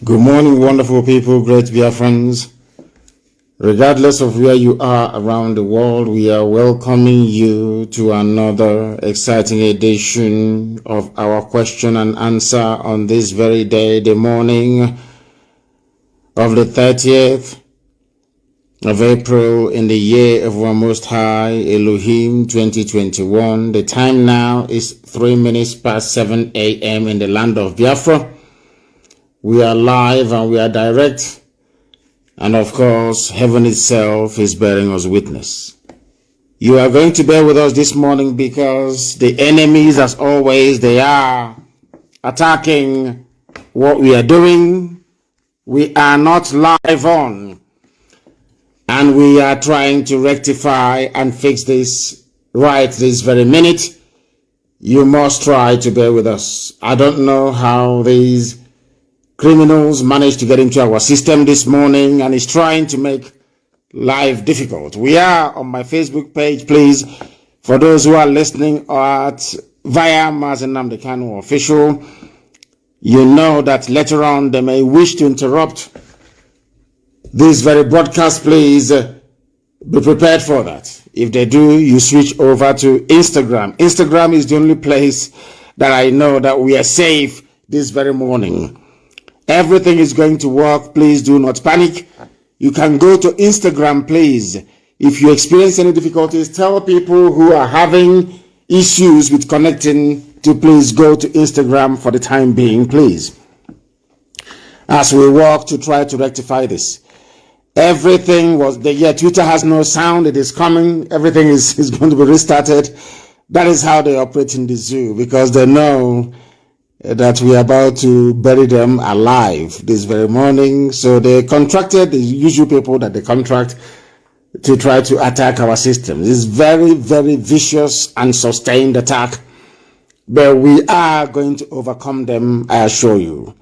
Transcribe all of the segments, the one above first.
Good morning, wonderful people, great Biafrans. Regardless of where you are around the world, we are welcoming you to another exciting edition of our question and answer on this very day, the morning of the 30th of April in the year of our Most High, Elohim 2021. The time now is 3 minutes past 7 a.m. in the land of Biafra. We are live and we are direct. And of course, heaven itself is bearing us witness. You are going to bear with us this morning because the enemies, as always, they are attacking what we are doing. We are not live on. And we are trying to rectify and fix this right this very minute. You must try to bear with us. I don't know how these criminals managed to get into our system this morning and is trying to make life difficult. We are on my Facebook page, please. For those who are listening via Mazi Nnamdi Kanu official, you know that later on they may wish to interrupt this very broadcast. Please be prepared for that. If they do, you switch over to Instagram. Instagram is the only place that I know that we are safe this very morning. Everything is going to work. Please do not panic. You can go to Instagram, please. If you experience any difficulties, tell people who are having issues with connecting to please go to Instagram for the time being, please. As we work to try to rectify this. Everything was there. Yeah, Twitter has no sound. It is coming. Everything is going to be restarted. That is how they operate in the zoo, because they know that we are about to bury them alive this very morning. So they contracted the usual people that they contract to try to attack our system. This is very, very vicious and sustained attack, but we are going to overcome them, I assure you.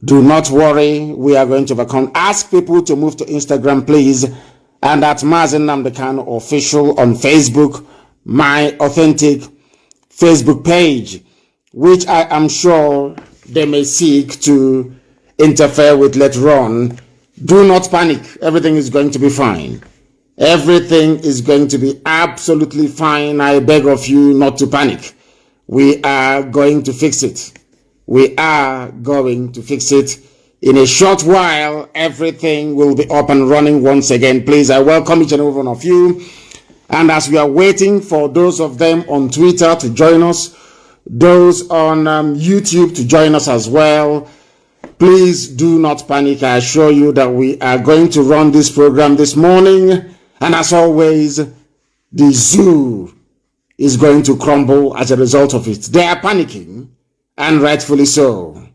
Do not worry, we are going to overcome. Ask people to move to Instagram, please, and at Mazi Nnamdi Kanu official on Facebook, my authentic Facebook page, which I am sure they may seek to interfere with later on. Do not panic. Everything is going to be fine. Everything is going to be absolutely fine. I beg of you not to panic. We are going to fix it. We are going to fix it. In a short while, everything will be up and running once again. Please, I welcome each and every one of you. And as we are waiting for those of them on Twitter to join us, those on YouTube to join us as well, please do not panic. I assure you that we are going to run this program this morning, and as always, the zoo is going to crumble as a result of it. They are panicking, and rightfully so,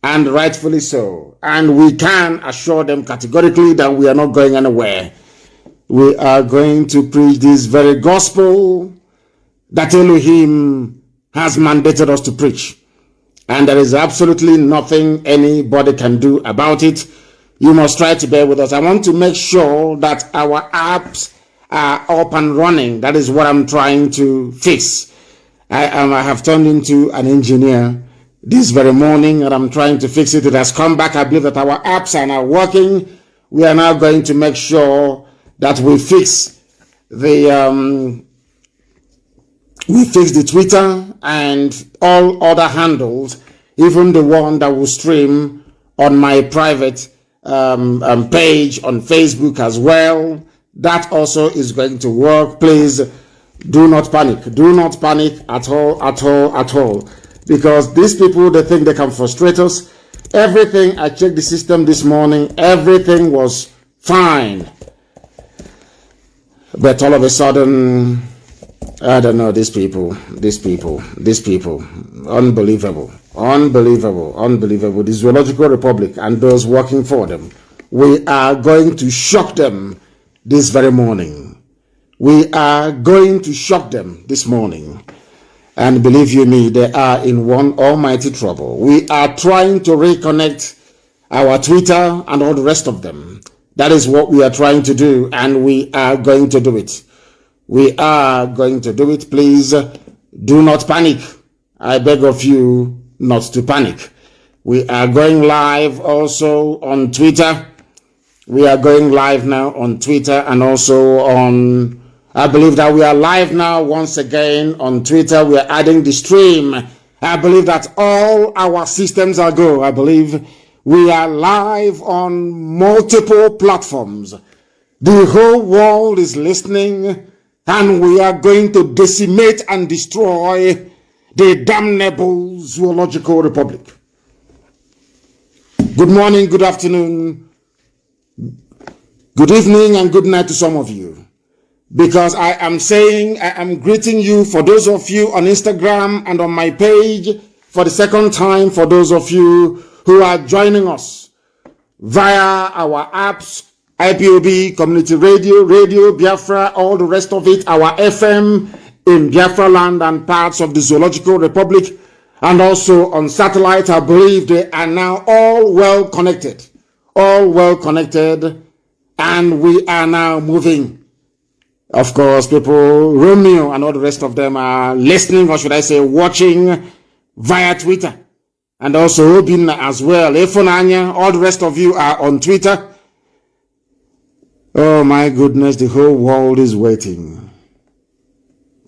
and rightfully so, and we can assure them categorically that we are not going anywhere. We are going to preach this very gospel that Elohim has mandated us to preach, and there is absolutely nothing anybody can do about it. You must try to bear with us. I want to make sure that our apps are up and running. That is what I'm trying to fix. I have turned into an engineer this very morning, and I'm trying to fix it. It has come back. I believe that our apps are now working. We are now going to make sure that we fix the Twitter and all other handles, even the one that will stream on my private page on Facebook as well. That also is going to work. Please do not panic. Do not panic at all. Because these people, they think they can frustrate us. Everything, I checked the system this morning, everything was fine. But all of a sudden, I don't know, these people, unbelievable. The Zoological Republic and those working for them. We are going to shock them this very morning. We are going to shock them this morning. And believe you me, they are in one almighty trouble. We are trying to reconnect our Twitter and all the rest of them. That is what we are trying to do, and we are going to do it. We are going to do it. Please do not panic. I beg of you not to panic. We are going live also on Twitter. We are going live now on Twitter and also on, I believe that we are live now once again on Twitter. We are adding the stream. I believe that all our systems are go. I believe we are live on multiple platforms. The whole world is listening, and we are going to decimate and destroy the damnable zoological republic. Good morning, good afternoon, good evening, and good night to some of you. Because I am greeting you, for those of you on Instagram and on my page for the second time, for those of you who are joining us via our apps, Ipob, Community Radio, Radio Biafra, all the rest of it, our FM in Biafra land and parts of the Zoological Republic, and also on satellite. I believe they are now all well connected, and we are now moving. Of course, people, Romeo and all the rest of them are listening, or should I say watching via Twitter, and also Robin as well. Efonanya, all the rest of you are on Twitter. Oh my goodness, the whole world is waiting.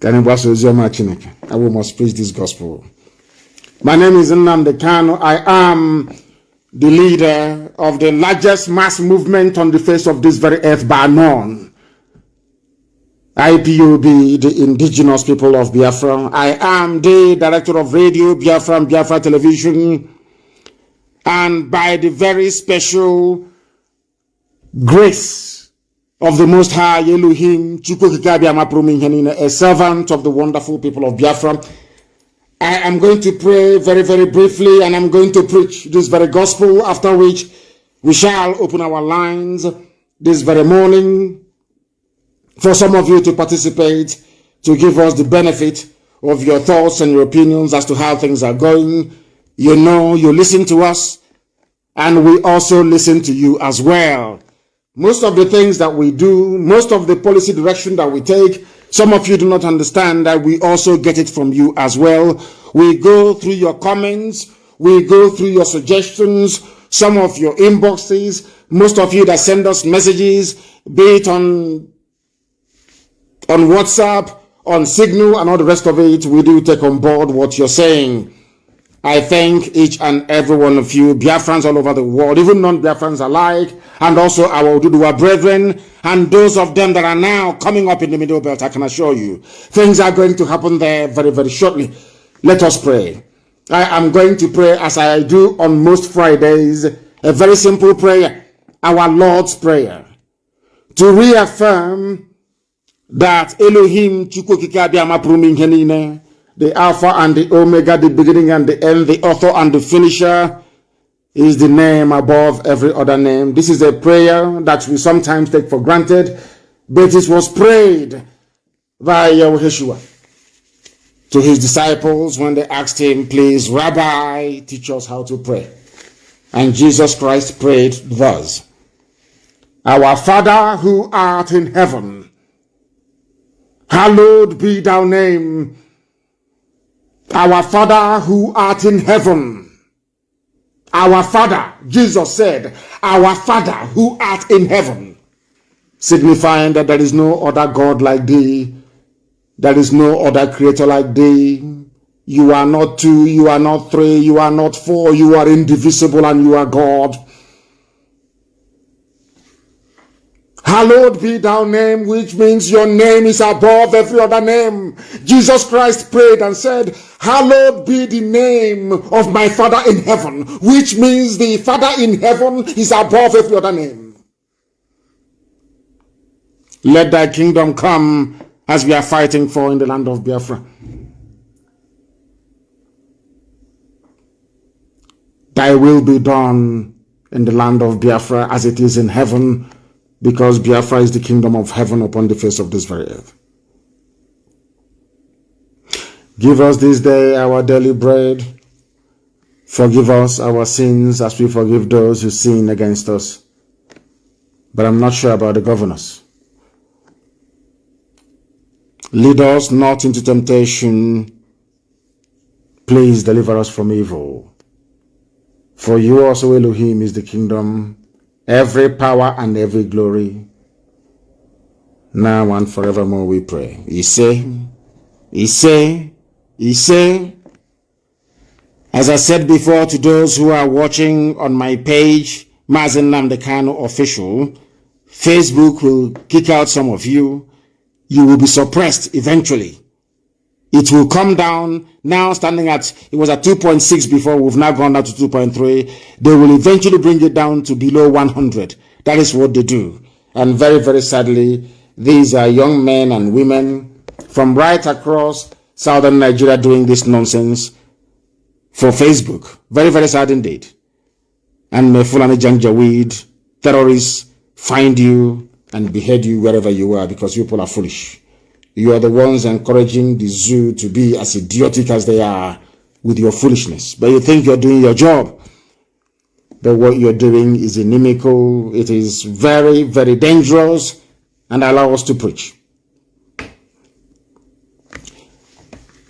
I must preach this gospel. My name is Nnamdi Kanu. I am the leader of the largest mass movement on the face of this very earth by none. Ipob, the indigenous people of Biafra. I am the director of Radio Biafra and Biafra Television. And by the very special grace of the Most High Elohim, a servant of the wonderful people of Biafra, I am going to pray very, very briefly, and I'm going to preach this very gospel, after which we shall open our lines this very morning for some of you to participate, to give us the benefit of your thoughts and your opinions as to how things are going. You know, you listen to us, and we also listen to you as well. Most of the things that we do, most of the policy direction that we take, some of you do not understand that we also get it from you as well. We go through your comments, we go through your suggestions, some of your inboxes, most of you that send us messages, be it on WhatsApp, on Signal, and all the rest of it. We do take on board what you're saying. I thank each and every one of you, Biafrans all over the world, even non-Biafrans alike, and also our Oduduwa brethren, and those of them that are now coming up in the Middle Belt. I can assure you, things are going to happen there very, very shortly. Let us pray. I am going to pray, as I do on most Fridays, a very simple prayer, our Lord's Prayer, to reaffirm that Elohim Chukwukikabiamapruminghenine, the Alpha and the Omega, the beginning and the end, the author and the finisher, is the name above every other name. This is a prayer that we sometimes take for granted, but it was prayed by Yeshua to his disciples when they asked him, please, Rabbi, teach us how to pray. And Jesus Christ prayed thus: Our Father who art in heaven, hallowed be thy name. Our Father who art in heaven. Our Father, Jesus said, our Father who art in heaven, signifying that there is no other God like thee. There is no other creator like thee. You are not two, you are not three, you are not four, you are indivisible and you are God. Hallowed be thy name, which means your name is above every other name. Jesus Christ prayed and said, hallowed be the name of my Father in heaven, which means the Father in heaven is above every other name. Let thy kingdom come as we are fighting for in the land of Biafra. Thy will be done in the land of Biafra as it is in heaven, because Biafra is the kingdom of heaven upon the face of this very earth. Give us this day our daily bread. Forgive us our sins as we forgive those who sin against us. But I'm not sure about the governors. Lead us not into temptation. Please deliver us from evil. For you also, Elohim, is the kingdom, every power and every glory, now and forevermore we pray. He say, as I said before to those who are watching on my page, Mazi Nnamdi Kanu Official, Facebook will kick out some of you. You will be suppressed eventually. It will come down, now standing at, it was at 2.6 before, we've now gone down to 2.3. They will eventually bring it down to below 100. That is what they do. And very, very sadly, these are young men and women from right across southern Nigeria doing this nonsense for Facebook. Very, very sad indeed. And may Fulani Janjaweed terrorists find you and behead you wherever you are, because you people are foolish. You are the ones encouraging the zoo to be as idiotic as they are with your foolishness. But you think you're doing your job. But what you're doing is inimical. It is very, very dangerous, and allow us to preach.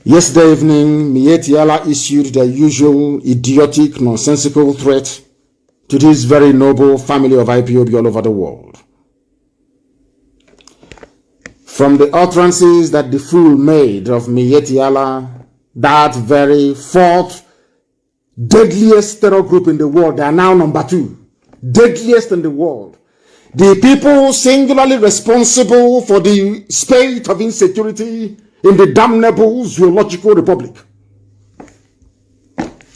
Yesterday evening, Miyetti Allah issued the usual idiotic, nonsensical threat to this very noble family of Ipob all over the world. From the utterances that the fool made of Miyetti Allah, that very fourth deadliest terror group in the world, they are now number 2, deadliest in the world. The people singularly responsible for the spate of insecurity in the damnable zoological republic.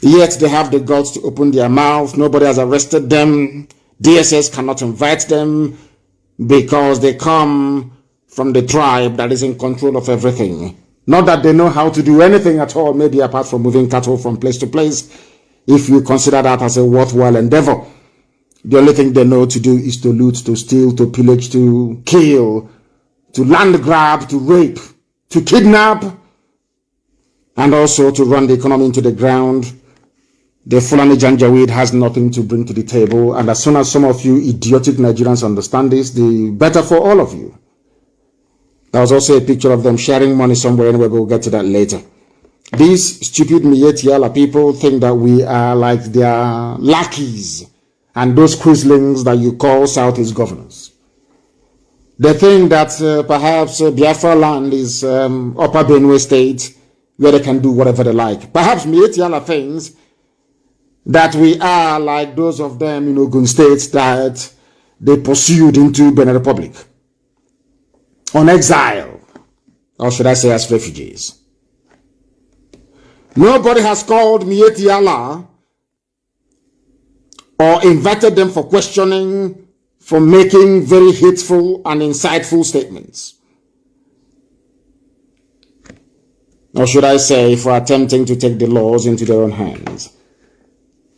Yet they have the guts to open their mouth. Nobody has arrested them. DSS cannot invite them because they come from the tribe that is in control of everything. Not that they know how to do anything at all, maybe apart from moving cattle from place to place, if you consider that as a worthwhile endeavor. The only thing they know to do is to loot, to steal, to pillage, to kill, to land grab, to rape, to kidnap, and also to run the economy into the ground. The Fulani Janjaweed has nothing to bring to the table, and as soon as some of you idiotic Nigerians understand this, the better for all of you. There was also a picture of them sharing money somewhere, anyway, but we'll get to that later. These stupid Miyetti Allah people think that we are like their lackeys and those quislings that you call Southeast governors. They think that perhaps Biafra land is Upper Benue State, where they can do whatever they like. Perhaps Miyetti Allah thinks that we are like those of them in Ogun State that they pursued into Benin Republic on exile, or should I say as refugees. Nobody has called Miyetti Allah or invited them for questioning, for making very hateful and insightful statements. Or should I say, for attempting to take the laws into their own hands.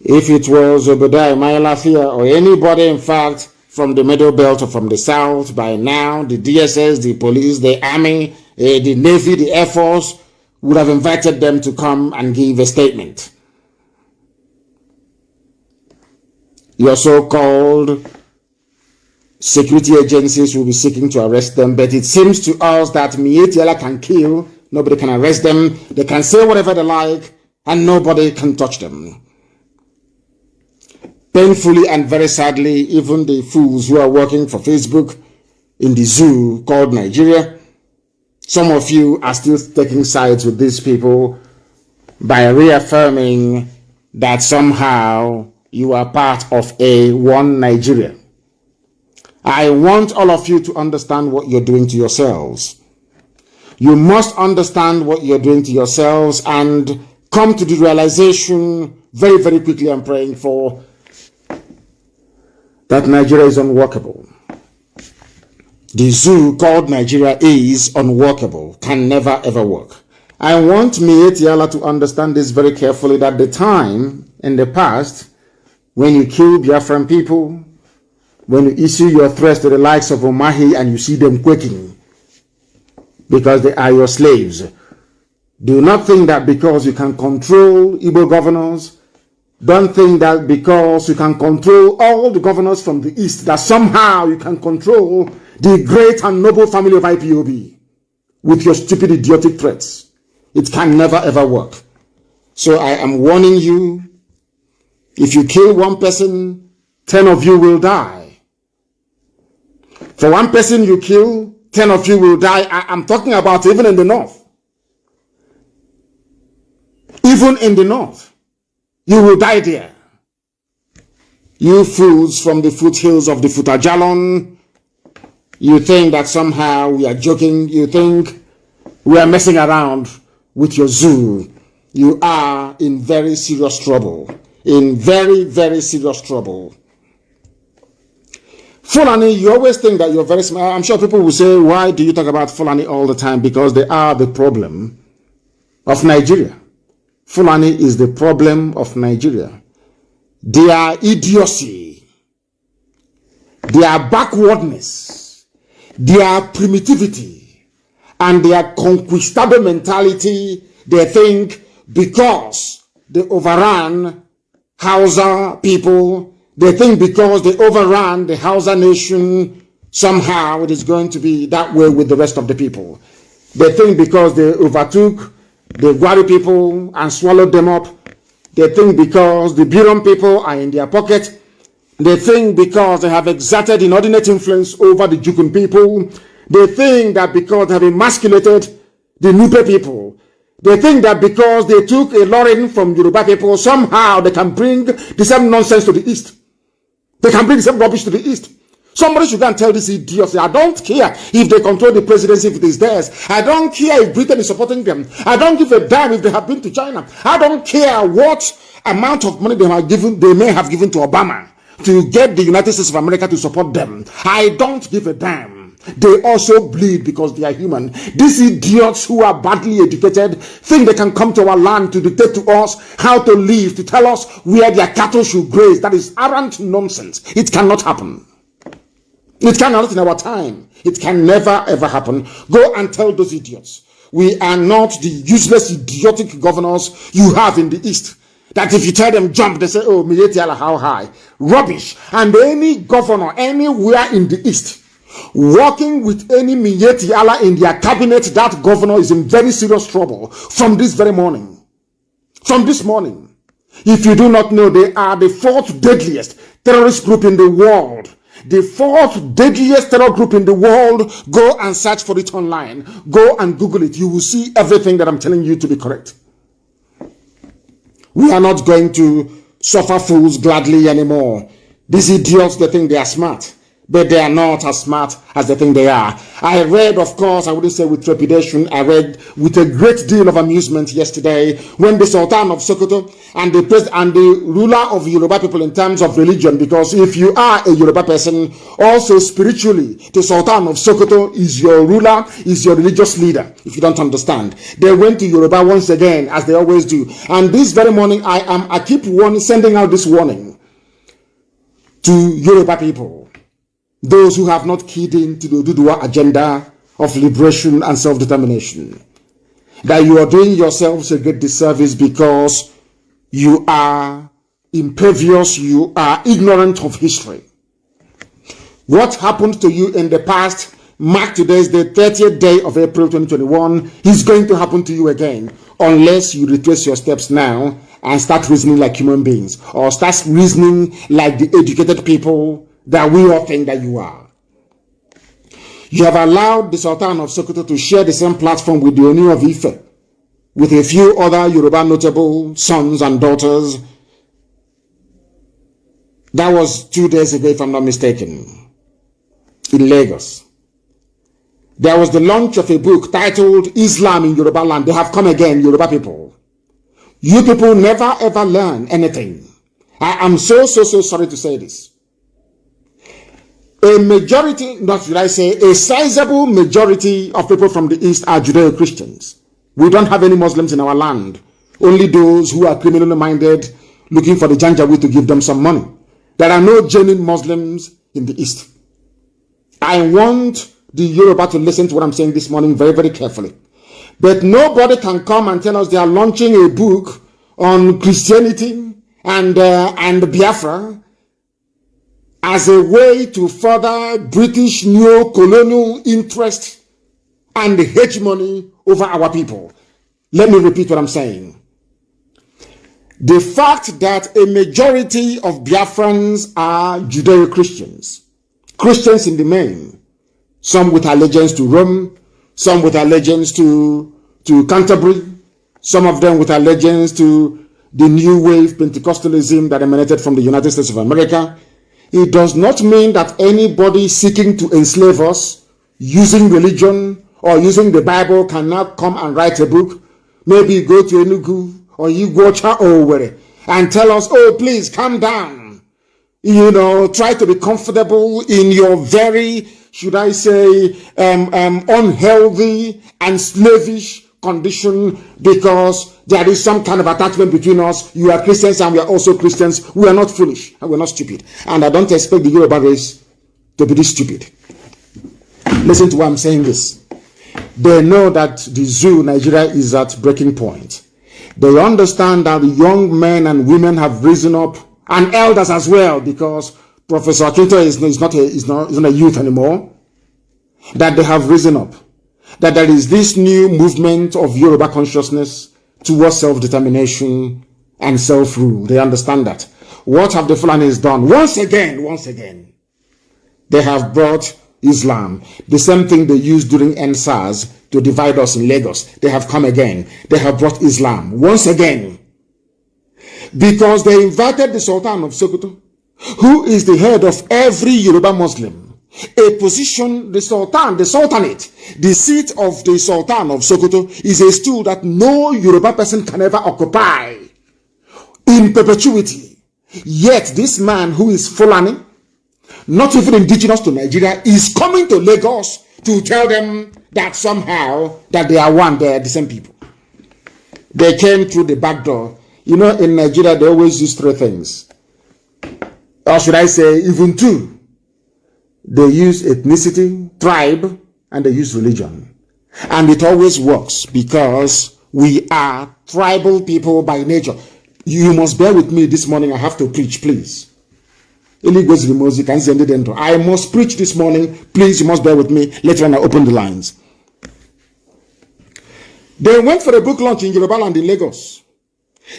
If it was Obadiah Mailafia or anybody, in fact, from the Middle Belt or from the South, by now, the DSS, the police, the army, the Navy, the Air Force would have invited them to come and give a statement. Your so-called security agencies will be seeking to arrest them, but it seems to us that Miyetti Allah can kill, nobody can arrest them, they can say whatever they like, and nobody can touch them. Painfully and very sadly, even the fools who are working for Facebook in the zoo called Nigeria, some of you are still taking sides with these people by reaffirming that somehow you are part of one Nigeria. I want all of you to understand what you're doing to yourselves. You must understand what you're doing to yourselves and come to the realization very, very quickly, I'm praying for, that Nigeria is unworkable. The zoo called Nigeria is unworkable, can never ever work. I want Miyetti Allah to understand this very carefully, that the time in the past when you kill Biafran people, when you issue your threats to the likes of Omahi and you see them quaking because they are your slaves, do not think that because you can control Igbo governors, don't think that because you can control all the governors from the east, that somehow you can control the great and noble family of IPOB with your stupid, idiotic threats. It can never ever work. So I am warning you, If you kill one person, 10 of you will die. For one person you kill, 10 of you will die. I'm talking about even in the north. Even in the north, you will die there. You fools from the foothills of the Futajalon, you think that somehow we are joking. You think we are messing around with your zoo. You are in very serious trouble. In very, very serious trouble. Fulani, you always think that you're very smart. I'm sure people will say, why do you talk about Fulani all the time? Because they are the problem of Nigeria. Fulani is the problem of Nigeria. Their idiocy, their backwardness, their primitivity, and their conquistador mentality, they think because they overran Hausa people, they think because they overran the Hausa nation, somehow it is going to be that way with the rest of the people. They think because they overtook the Gwari people and swallowed them up, they think because the Biron people are in their pocket, they think because they have exerted inordinate influence over the Jukun people, they think that because they have emasculated the Nupe people, they think that because they took a lorry from Yoruba people, somehow they can bring the same nonsense to the East. They can bring the same rubbish to the East. Somebody should go and tell these idiots, I don't care if they control the presidency, if it is theirs. I don't care if Britain is supporting them. I don't give a damn if they have been to China. I don't care what amount of money they may have given to Obama to get the United States of America to support them. I don't give a damn. They also bleed because they are human. These idiots who are badly educated think they can come to our land to dictate to us how to live, to tell us where their cattle should graze. That is arrant nonsense. It cannot happen. It cannot in our time. It can never ever happen. Go and tell those idiots. We are not the useless, idiotic governors you have in the East. That if you tell them jump, they say, oh, Miyetiala, how high? Rubbish. And any governor anywhere in the East working with any Miyetiala in their cabinet, that governor is in very serious trouble from this very morning. From this morning. If you do not know, they are the fourth deadliest terrorist group in the world. The fourth deadliest terror group in the world. Go and search for it online. Go and Google it. You will see everything that I'm telling you to be correct. We are not going to suffer fools gladly anymore. These idiots, they think they are smart, but they are not as smart as they think they are. I read, of course, I wouldn't say with trepidation, I read with a great deal of amusement yesterday when the Sultan of Sokoto and the ruler of Yoruba people in terms of religion, because if you are a Yoruba person, also spiritually, the Sultan of Sokoto is your ruler, is your religious leader, if you don't understand. They went to Yoruba once again, as they always do. And this very morning, I keep sending out this warning to Yoruba people. Those who have not keyed into the Oduduwa agenda of liberation and self-determination, that you are doing yourselves a great disservice because you are impervious, you are ignorant of history. What happened to you in the past, mark today is the 30th day of April 2021, is going to happen to you again, unless you retrace your steps now and start reasoning like human beings, or start reasoning like the educated people that we all think that you are. You have allowed the Sultan of Sokoto to share the same platform with the Oni of Ife, with a few other Yoruba notable sons and daughters. That was 2 days ago, if I'm not mistaken, in Lagos. There was the launch of a book titled Islam in Yoruba Land. They have come again, Yoruba people. You people never ever learn anything. I am so sorry to say this. A majority, not should I say, a sizable majority of people from the East are Judeo-Christians. We don't have any Muslims in our land. Only those who are criminally minded, looking for the Janjaweed to give them some money. There are no genuine Muslims in the East. I want the Yoruba to listen to what I'm saying this morning very, very carefully. But nobody can come and tell us they are launching a book on Christianity and Biafra as a way to further British neo-colonial interest and hegemony over our people. Let me repeat what I'm saying. The fact that a majority of Biafrans are Judeo-Christians, Christians in the main, some with allegiance to Rome, some with allegiance to Canterbury, some of them with allegiance to the new wave Pentecostalism that emanated from the United States of America. It does not mean that anybody seeking to enslave us using religion or using the Bible can now come and write a book. Maybe go to Enugu or you go to Owerri and tell us, oh, please calm down. You know, try to be comfortable in your very, should I say, unhealthy and slavish condition because there is some kind of attachment between us. You are Christians and we are also Christians. We are not foolish and we are not stupid. And I don't expect the Yoruba race to be this stupid. Listen to why I'm saying this. They know that the zoo, Nigeria, is at breaking point. They understand that the young men and women have risen up, and elders as well, because Professor Akinto is not a youth anymore. That they have risen up. That there is this new movement of Yoruba consciousness towards self-determination and self-rule. They understand that. What have the Fulanis done? Once again, they have brought Islam. The same thing they used during NSAS to divide us in Lagos. They have come again. They have brought Islam once again. Because they invited the Sultan of Sokoto, who is the head of every Yoruba Muslim. A position, the Sultanate, the seat of the Sultan of Sokoto is a stool that no Yoruba person can ever occupy in perpetuity. Yet this man who is Fulani, not even indigenous to Nigeria, is coming to Lagos to tell them that somehow that they are one, they are the same people. They came through the back door. You know, in Nigeria, they always use three things. Or should I say, even two. They use ethnicity, tribe, and they use religion. And it always works because we are tribal people by nature. You must bear with me this morning. I have to preach, please. I must preach this morning. Please, you must bear with me. Later on, I open the lines. They went for a book launch in Yoruba land in Lagos.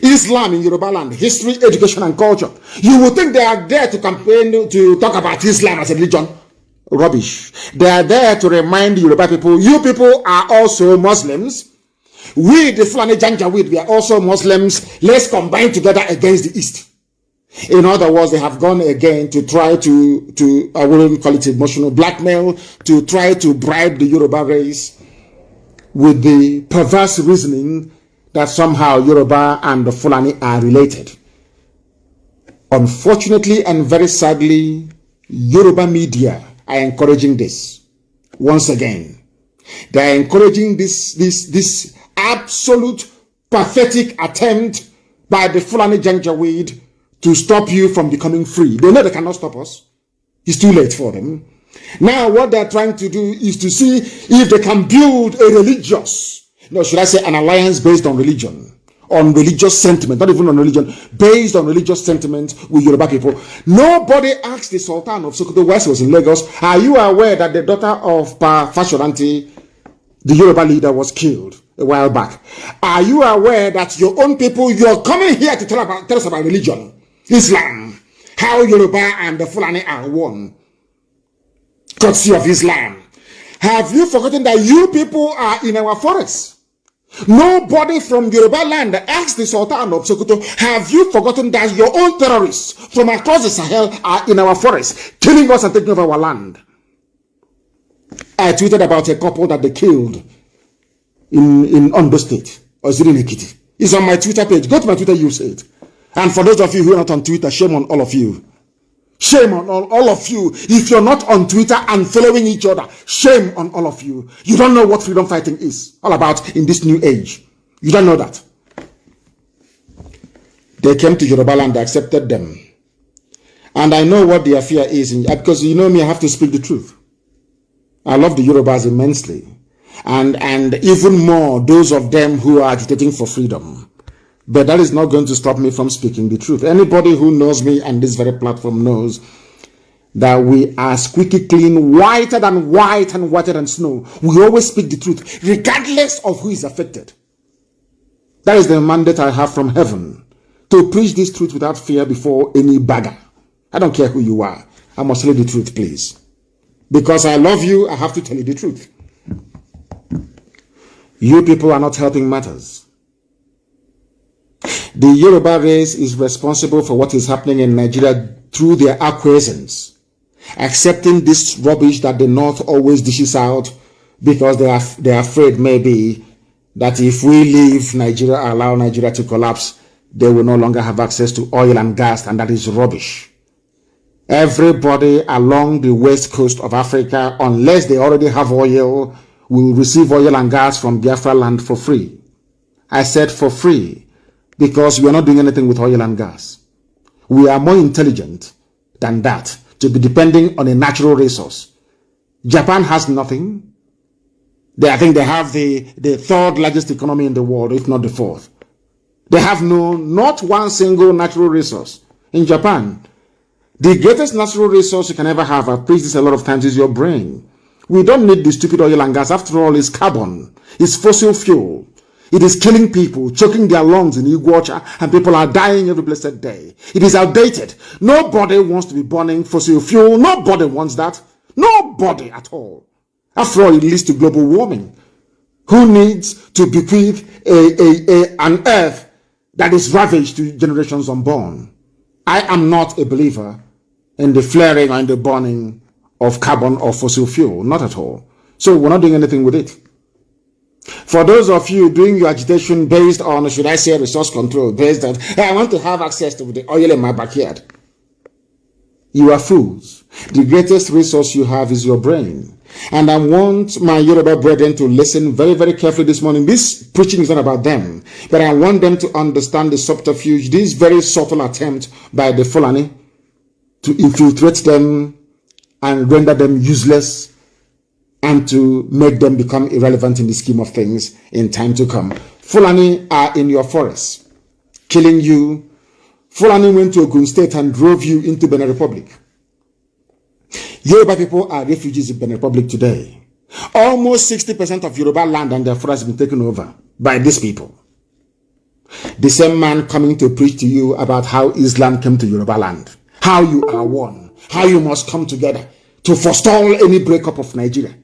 Islam in Yoruba land, history, education, and culture. You would think they are there to campaign, to talk about Islam as a religion. Rubbish. They are there to remind Yoruba people, you people are also Muslims. We, the Fulani Janjaweed, we are also Muslims. Let's combine together against the East. In other words, they have gone again to try to I wouldn't call it emotional blackmail, to try to bribe the Yoruba race with the perverse reasoning that somehow Yoruba and the Fulani are related. Unfortunately and very sadly, Yoruba media are encouraging this. Once again, they are encouraging this absolute pathetic attempt by the Fulani Janjaweed to stop you from becoming free. They know they cannot stop us. It's too late for them. Now what they're trying to do is to see if they can build a religious, should I say an alliance based on religion, on religious sentiment, not even on religion, based on religious sentiment with Yoruba people. Nobody asked the Sultan of Sokoto while he was in Lagos, are you aware that the daughter of Pa Fashoranti, the Yoruba leader, was killed a while back? Are you aware that your own people, you're coming here to tell us about religion, Islam, how Yoruba and the Fulani are one, courtesy of Islam? Have you forgotten that you people are in our forests? Nobody from Yoruba land asked the Sultan of Sokoto, have you forgotten that your own terrorists from across the Sahel are in our forests, killing us and taking over our land? I tweeted about a couple that they killed in Ondo State, or is it in Ekiti? It's on my Twitter page. Go to my Twitter, you'll see it. And for those of you who are not on Twitter, shame on all of you. Shame on all of you. If you're not on Twitter and following each other, shame on all of you. You don't know what freedom fighting is all about in this new age. You don't know that. They came to Yoruba land, they accepted them. And I know what their fear is, because you know me, I have to speak the truth. I love the Yorubas immensely. And even more, those of them who are agitating for freedom. But that is not going to stop me from speaking the truth. Anybody who knows me and this very platform knows that we are squeaky clean, whiter than white and whiter than snow. We always speak the truth, regardless of who is affected. That is the mandate I have from heaven, to preach this truth without fear before any bagger. I don't care who you are. I must tell you the truth, please. Because I love you, I have to tell you the truth. You people are not helping matters. The Yoruba race is responsible for what is happening in Nigeria through their acquiescence, accepting this rubbish that the North always dishes out because they are afraid maybe that if we leave Nigeria, allow Nigeria to collapse, they will no longer have access to oil and gas, and that is rubbish. Everybody along the west coast of Africa, unless they already have oil, will receive oil and gas from Biafra land for free. I said for free because we are not doing anything with oil and gas. We are more intelligent than that to be depending on a natural resource. Japan has nothing. I think they have the third largest economy in the world, if not the fourth. They have not one single natural resource. In Japan, the greatest natural resource you can ever have, I've preached this a lot of times, is your brain. We don't need the stupid oil and gas. After all, it's carbon. It's fossil fuel. It is killing people, choking their lungs in Iguacha, and people are dying every blessed day. It is outdated. Nobody wants to be burning fossil fuel. Nobody wants that. Nobody at all. After all, it leads to global warming. Who needs to bequeath an earth that is ravaged to generations unborn? I am not a believer in the flaring or in the burning of carbon or fossil fuel. Not at all. So we're not doing anything with it. For those of you doing your agitation based on, should I say, resource control, based on, hey, I want to have access to the oil in my backyard. You are fools. The greatest resource you have is your brain. And I want my Yoruba brethren to listen very, very carefully this morning. This preaching is not about them, but I want them to understand the subterfuge, this very subtle attempt by the Fulani to infiltrate them and render them useless and to make them become irrelevant in the scheme of things in time to come. Fulani are in your forests, killing you. Fulani went to Ogun State and drove you into Benin Republic. Yoruba people are refugees in Benin Republic today. Almost 60% of Yoruba land and their forests have been taken over by these people. The same man coming to preach to you about how Islam came to Yoruba land, how you are one, how you must come together to forestall any breakup of Nigeria.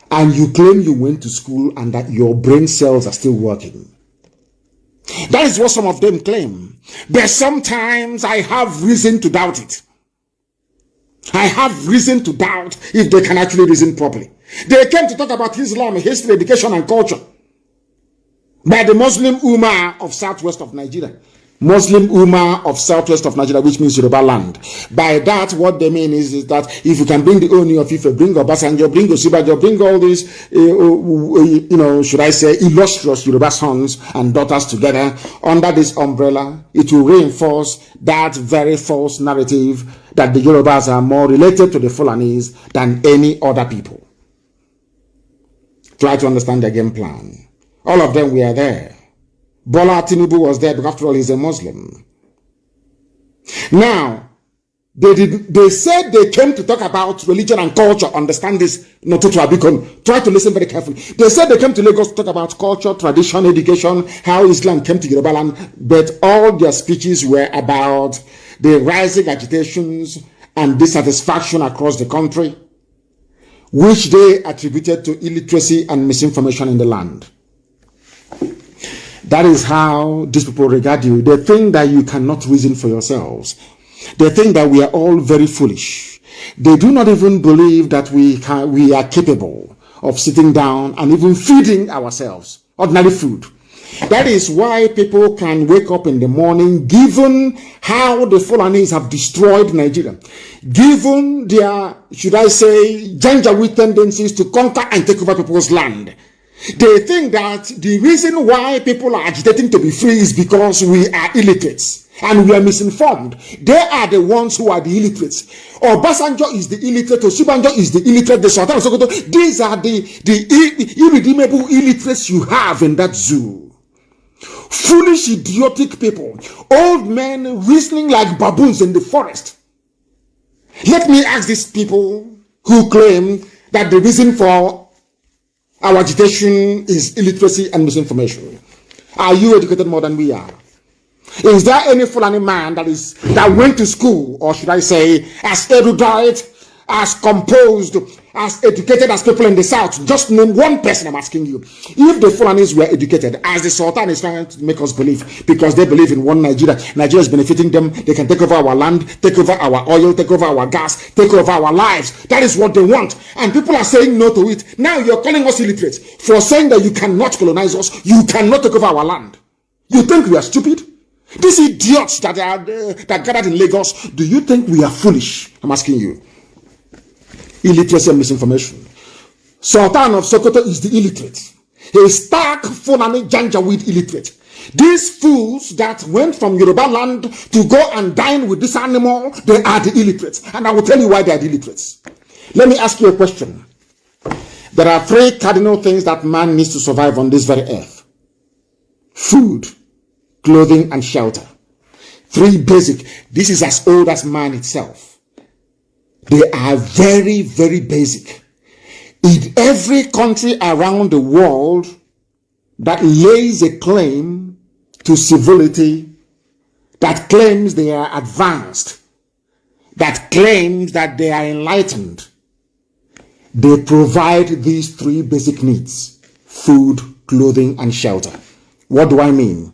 And you claim you went to school and that your brain cells are still working. That is what some of them claim. But sometimes I have reason to doubt it. I have reason to doubt if they can actually reason properly. They came to talk about Islam, history, education, and culture by the Muslim Ummah of southwest of Nigeria. Muslim Ummah of southwest of Nigeria, which means Yoruba land. By that, what they mean is that if you can bring the Oni of Ife, bring Obasanjo, bring Osibajo, bring all these, should I say, illustrious Yoruba sons and daughters together under this umbrella, it will reinforce that very false narrative that the Yorubas are more related to the Fulanis than any other people. Try to understand their game plan. All of them were there. Bola Tinubu was there, but after all, he's a Muslim. Now, they said they came to talk about religion and culture. Understand this, not to Abikon. Try to listen very carefully. They said they came to Lagos to talk about culture, tradition, education, how Islam came to Yoruba land, but all their speeches were about the rising agitations and dissatisfaction across the country, which they attributed to illiteracy and misinformation in the land. That is how these people regard you. They think that you cannot reason for yourselves. They think that we are all very foolish. They do not even believe that we are capable of sitting down and even feeding ourselves ordinary food. That is why people can wake up in the morning, given how the Fulanis have destroyed Nigeria, given their, should I say, Janjaweed tendencies to conquer and take over people's land. They think that the reason why people are agitating to be free is because we are illiterates and we are misinformed. They are the ones who are the illiterates. Obasanjo is the illiterate, Osibanjo is the illiterate, the Sultan of Sokoto. These are the irredeemable illiterates you have in that zoo. Foolish, idiotic people. Old men reasoning like baboons in the forest. Let me ask these people who claim that the reason for our agitation is illiteracy and misinformation. Are you educated more than we are? Is there any Fulani man that went to school, or should I say, as erudite, as composed, as educated as people in the South? Just name one person, I'm asking you. If the Fulanis were educated, as the Sultan is trying to make us believe, because they believe in one Nigeria, Nigeria is benefiting them, they can take over our land, take over our oil, take over our gas, take over our lives. That is what they want. And people are saying no to it. Now you're calling us illiterate for saying that you cannot colonize us, you cannot take over our land. You think we are stupid? These idiots that gathered in Lagos, do you think we are foolish? I'm asking you. Illiteracy and misinformation. Sultan of Sokoto is the illiterate. He is stark Fulani Janjaweed illiterate. These fools that went from Yoruba land to go and dine with this animal, they are the illiterates. And I will tell you why they are the illiterates. Let me ask you a question. There are 3 cardinal things that man needs to survive on this very earth: food, clothing, and shelter. 3 basic. This is as old as man itself. They are very, very basic. In every country around the world that lays a claim to civility, that claims they are advanced, that claims that they are enlightened, they provide these 3 basic needs: food, clothing, and shelter. What do I mean?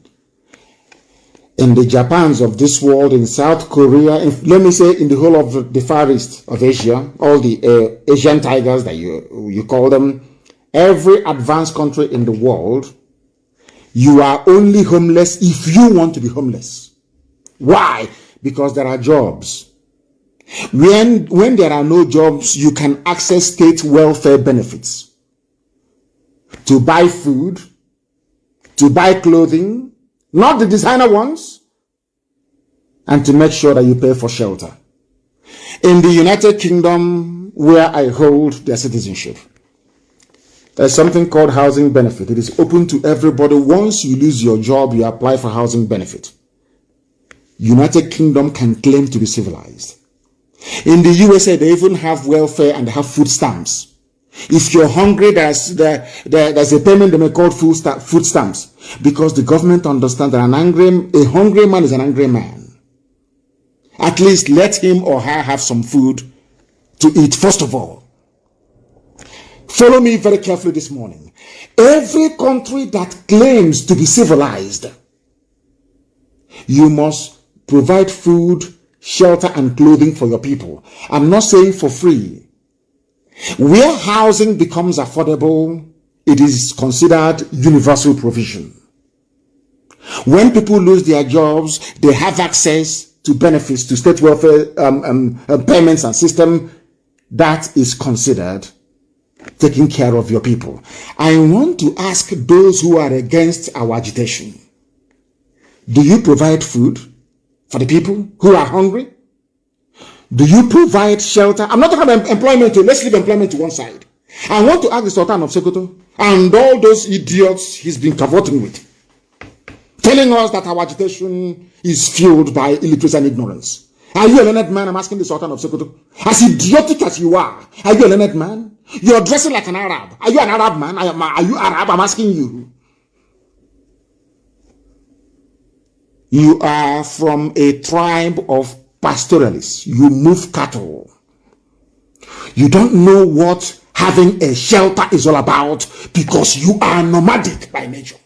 In the Japans of this world, in South Korea, let me say in the whole of the Far East of Asia, all the Asian tigers that you call them, every advanced country in the world, you are only homeless if you want to be homeless. Why? Because there are jobs. When there are no jobs, you can access state welfare benefits to buy food, to buy clothing, not the designer ones, and to make sure that you pay for shelter. In the United Kingdom, where I hold their citizenship, there's something called housing benefit. It is open to everybody. Once you lose your job, you apply for housing benefit. United Kingdom can claim to be civilized. In the USA, they even have welfare and they have food stamps. If you're hungry, there's a payment they may call food stamps, because the government understands that a hungry man is an angry man. At least let him or her have some food to eat first of all. Follow me very carefully this morning. Every country that claims to be civilized, you must provide food, shelter, and clothing for your people. I'm not saying for free. Where housing becomes affordable, it is considered universal provision. When people lose their jobs, they have access to benefits, to state welfare payments and system. That is considered taking care of your people. I want to ask those who are against our agitation, do you provide food for the people who are hungry? Do you provide shelter? I'm not talking about employment. Let's leave employment to one side. I want to ask the Sultan of Sokoto and all those idiots he's been cavorting with, telling us that our agitation is fueled by illiteracy and ignorance. Are you a learned man? I'm asking the Sultan of Sokoto. As idiotic as you are you a learned man? You're dressing like an Arab. Are you an Arab man? Are you Arab? I'm asking you. You are from a tribe of pastoralists. You move cattle. You don't know what having a shelter is all about because you are nomadic by nature.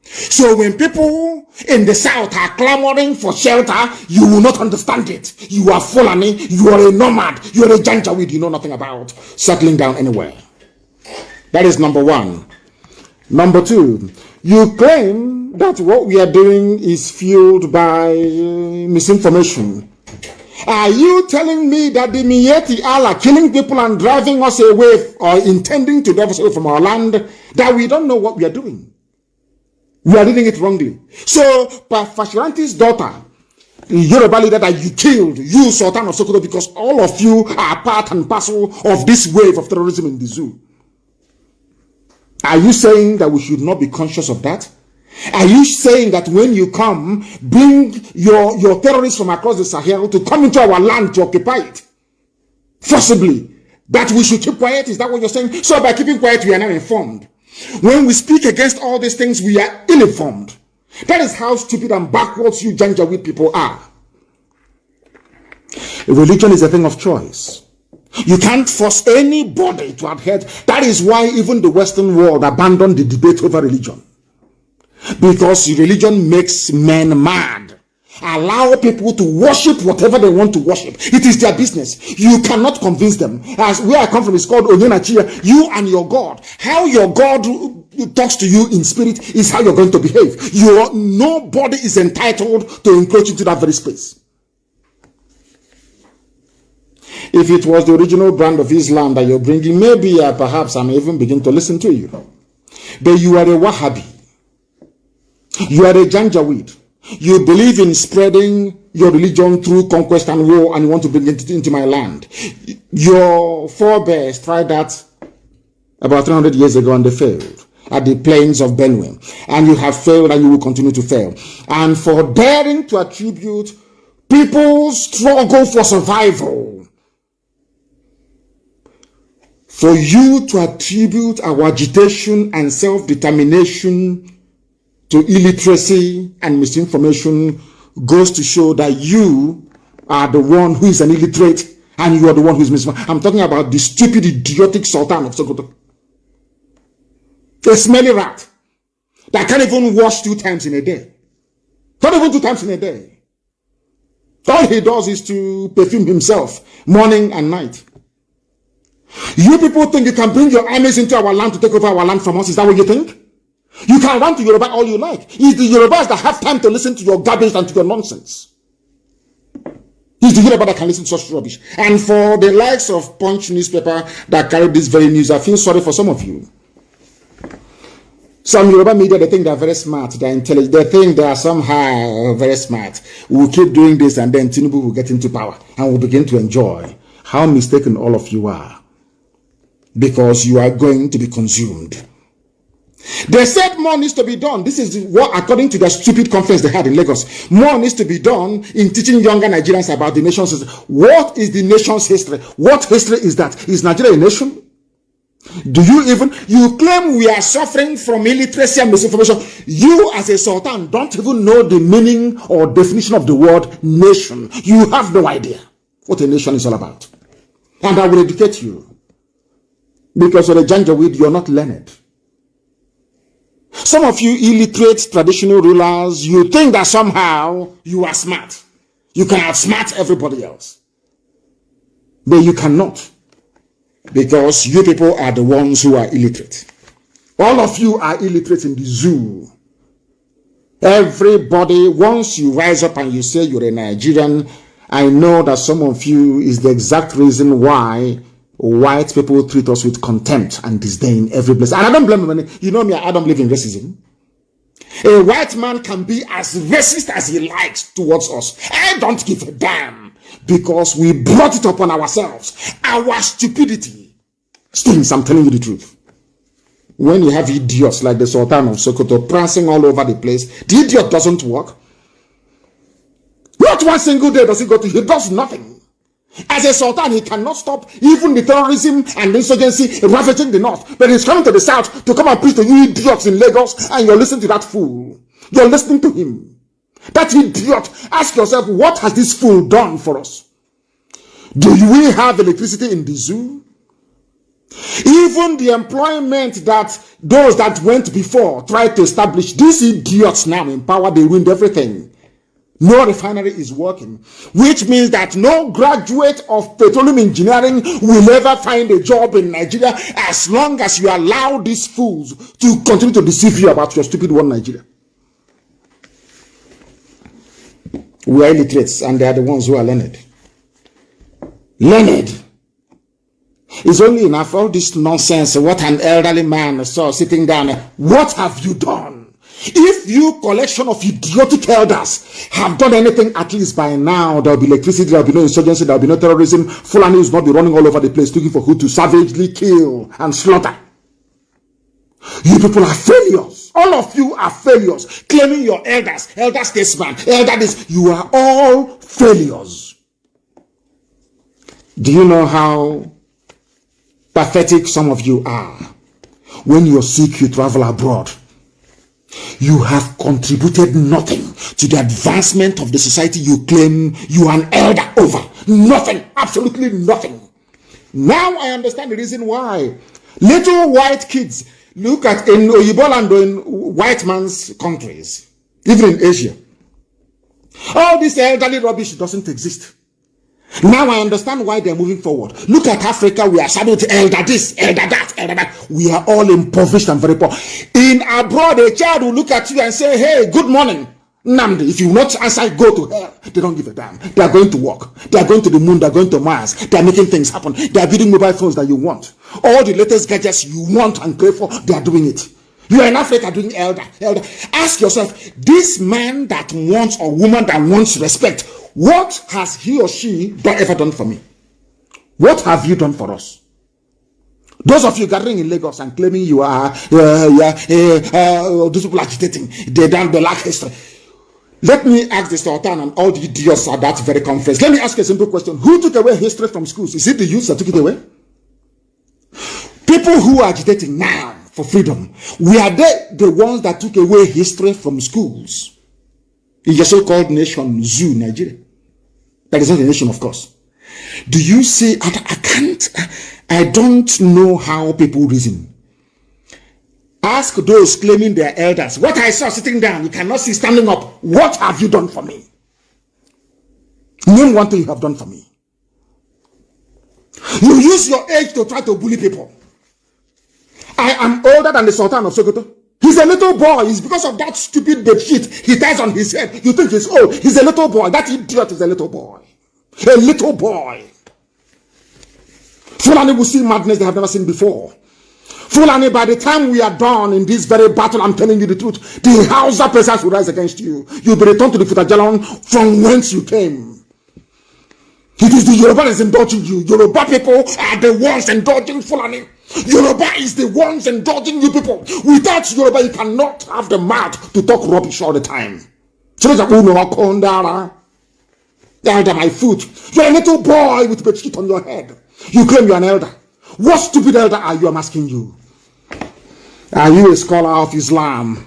So when people in the South are clamoring for shelter, you will not understand it. You are Fulani, you are a nomad, you are a Janjaweed, you know nothing about settling down anywhere. That is number one. Number two, you claim that what we are doing is fueled by misinformation. Are you telling me that the Miyetti are killing people and driving us away or intending to drive us away from our land, that we don't know what we are doing? We are reading it wrongly. So, Fashiranti's daughter, the Yoruba leader that you killed, you Sultan of Sokoto, because all of you are part and parcel of this wave of terrorism in the zoo. Are you saying that we should not be conscious of that? Are you saying that when you come, bring your terrorists from across the Sahel to come into our land to occupy it? Forcibly. That we should keep quiet? Is that what you're saying? So by keeping quiet, we are not informed. When we speak against all these things, we are ill-informed. That is how stupid and backwards you Janjaweed people are. Religion is a thing of choice. You can't force anybody to adhere. That is why even the Western world abandoned the debate over religion. Because religion makes men mad. Allow people to worship whatever they want to worship. It is their business. You cannot convince them. As where I come from is called Onyenachia. You and your God. How your God talks to you in spirit is how you're going to behave. Nobody is entitled to encroach into that very space. If it was the original brand of Islam that you're bringing, maybe perhaps I may even begin to listen to you. But you are a Wahhabi. You are a Janjaweed. You believe in spreading your religion through conquest and war, and you want to bring it into my land. Your forebears tried that about 300 years ago and they failed at the plains of Benue. And you have failed and you will continue to fail. And for daring to attribute people's struggle for survival, for you to attribute our agitation and self-determination to illiteracy and misinformation goes to show that you are the one who is an illiterate and you are the one who is misinformed. I'm talking about the stupid, idiotic Sultan of Sokoto. A smelly rat that can't even wash 2 times in a day. Not even 2 times in a day. All he does is to perfume himself morning and night. You people think you can bring your armies into our land to take over our land from us? Is that what you think? You can run to Yoruba all you like. It's the Yorubas that have time to listen to your garbage and to your nonsense. It's the Yoruba that can listen to such rubbish. And for the likes of Punch newspaper that carry this very news, I feel sorry for some of you. Some Yoruba media, they think they're very smart, they're intelligent, they think they are somehow very smart. We'll keep doing this and then Tinubu will get into power and we'll begin to enjoy. How mistaken all of you are. Because you are going to be consumed. They said more needs to be done. This is what, according to the stupid conference they had in Lagos, more needs to be done in teaching younger Nigerians about the nation's history. What is the nation's history? What history is that? Is Nigeria a nation? Do you claim we are suffering from illiteracy and misinformation? You as a sultan don't even know the meaning or definition of the word nation. You have no idea what a nation is all about. And I will educate you. Because you're a Janjaweed, you're not learned. Some of you illiterate traditional rulers, you think that somehow you are smart. You can outsmart everybody else. But you cannot. Because you people are the ones who are illiterate. All of you are illiterate in the zoo. Everybody, once you rise up and you say you're a Nigerian, I know that some of you is the exact reason why white people treat us with contempt and disdain every place. And I don't blame them. You know me, I don't believe in racism. A white man can be as racist as he likes towards us. I don't give a damn. Because we brought it upon ourselves. Our stupidity stinks, I'm telling you the truth. When you have idiots like the Sultan of Sokoto prancing all over the place, the idiot doesn't work. Not one single day does he go to, he does nothing. As a sultan, he cannot stop even the terrorism and the insurgency ravaging the north. But he's coming to the south to come and preach to you idiots in Lagos, and you're listening to that fool. You're listening to him. That idiot. Ask yourself, what has this fool done for us? Do we have electricity in the zoo? Even the employment that those that went before tried to establish, these idiots now in power, they ruined everything. No refinery is working, which means that no graduate of petroleum engineering will ever find a job in Nigeria as long as you allow these fools to continue to deceive you about your stupid one Nigeria. We are illiterates and they are the ones who are learned. Learned. It's only enough all this nonsense. What an elderly man saw sitting down. What have you done? If you collection of idiotic elders have done anything, at least by now, there will be electricity, there will be no insurgency, there will be no terrorism. Fulani will not be running all over the place looking for who to savagely kill and slaughter. You people are failures. All of you are failures. Claiming your elders, elder statesman, elder this, you are all failures. Do you know how pathetic some of you are? When you're sick, you travel abroad. You have contributed nothing to the advancement of the society you claim you are an elder over. Nothing. Absolutely nothing. Now I understand the reason why little white kids look at in Oyibo land or in white man's countries, even in Asia. All this elderly rubbish doesn't exist. Now I understand why they're moving forward. Look at Africa, we are saddled to elder this, elder that, elder that. We are all impoverished and very poor. In abroad, a child will look at you and say, hey, good morning, Nnamdi. If you not answer, go to hell. They don't give a damn. They are going to work. They are going to the moon. They are going to Mars. They are making things happen. They are building mobile phones that you want. All the latest gadgets you want and pray for, they are doing it. You are in Africa doing elder. Ask yourself, this man that wants or woman that wants respect, what has he or she ever done for me? What have you done for us? Those of you gathering in Lagos and claiming you are those people agitating, they lack history. Let me ask the Sultan and all the idiots at that very conference. Let me ask a simple question. Who took away history from schools? Is it the youths that took it away? People who are agitating now for freedom, were they the ones that took away history from schools? In your so-called nation, zoo, Nigeria. That is not a nation, of course. Do you see? I don't know how people reason. Ask those claiming they are elders. What I saw sitting down, you cannot see standing up. What have you done for me? Name one thing you have done for me. You use your age to try to bully people. I am older than the Sultan of Sokoto. He's a little boy. It's because of that stupid bedsheet he ties on his head. You think he's old. He's a little boy. That idiot is a little boy. A little boy. Fulani will see madness they have never seen before. Fulani, by the time we are done in this very battle, I'm telling you the truth, the Hausa peasants will rise against you. You'll be returned to the Futajalan from whence you came. It is the Yoruba that is indulging you. Yoruba people are the ones indulging Fulani. Yoruba is the ones indulging you people. Without Yoruba, you cannot have the mouth to talk rubbish all the time. Elder, my foot. You're a little boy with bedsheet on your head. You claim you're an elder. What stupid elder are you? I'm asking you. Are you a scholar of Islam?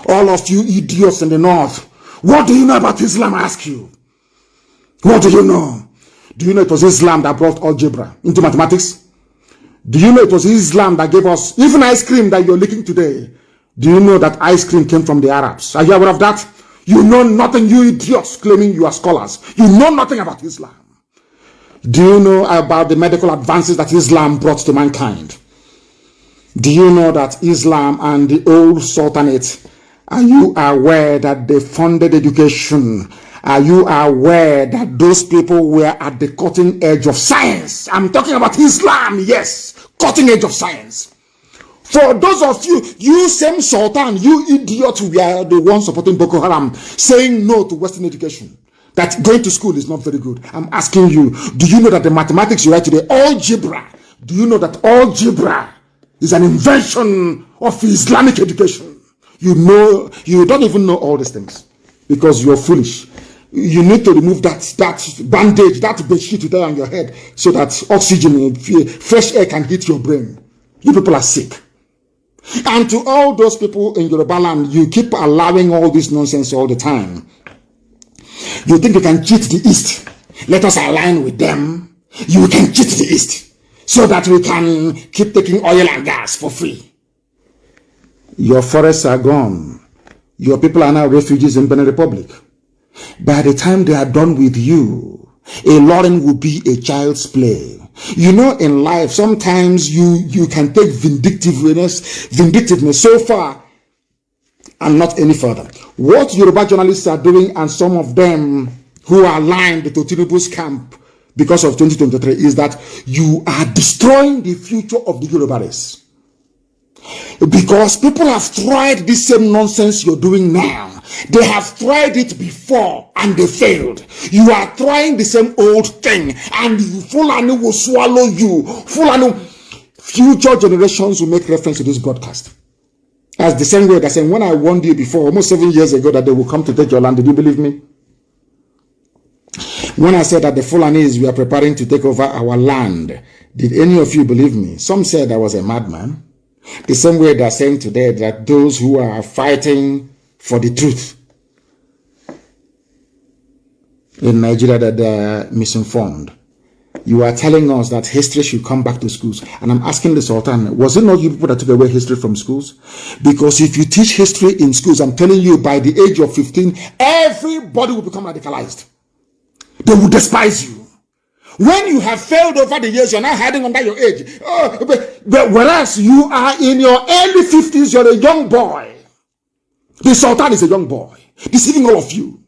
All of you idiots in the north. What do you know about Islam? I ask you. What do you know? Do you know it was Islam that brought algebra into mathematics? Do you know it was Islam that gave us even ice cream that you're licking today? Do you know that ice cream came from the Arabs? Are you aware of that? You know nothing, you idiots claiming you are scholars. You know nothing about Islam. Do you know about the medical advances that Islam brought to mankind? Do you know that Islam and the old Sultanate, are you aware that they funded education? Are you aware that those people were at the cutting edge of science? I'm talking about Islam, yes, cutting edge of science. For those of you, you same Sultan, you idiots, we are the ones supporting Boko Haram, saying no to Western education. That going to school is not very good. I'm asking you, do you know that the mathematics you write today, algebra, do you know that algebra is an invention of Islamic education? You know, you don't even know all these things because you're foolish. You need to remove that bandage, that bedsheet you tie on your head so that oxygen, fresh air can hit your brain. You people are sick. And to all those people in Yoruba land, you keep allowing all this nonsense all the time. You think you can cheat the East. Let us align with them. You can cheat the East so that we can keep taking oil and gas for free. Your forests are gone. Your people are now refugees in Benin Republic. By the time they are done with you, a Lauren will be a child's play. You know, in life, sometimes you can take vindictiveness so far and not any further. What Yoruba journalists are doing, and some of them who are aligned to Tinubu's camp because of 2023, is that you are destroying the future of the Yoruba race. Because people have tried this same nonsense you're doing now. They have tried it before and they failed. You are trying the same old thing and Fulani will swallow you. Fulani, future generations will make reference to this broadcast. As the same way that saying, when I warned you before, almost 7 years ago, that they will come to take your land, did you believe me? When I said that the Fulanis were preparing to take over our land, did any of you believe me? Some said I was a madman. The same way they're saying today that those who are fighting for the truth in Nigeria, that they're misinformed. You are telling us that history should come back to schools. And I'm asking the Sultan, was it not you people that took away history from schools? Because if you teach history in schools, I'm telling you, by the age of 15, everybody will become radicalized. They will despise you. When you have failed over the years, you're now hiding under your age. But whereas you are in your early 50s, you're a young boy. The Sultan is a young boy, deceiving all of you.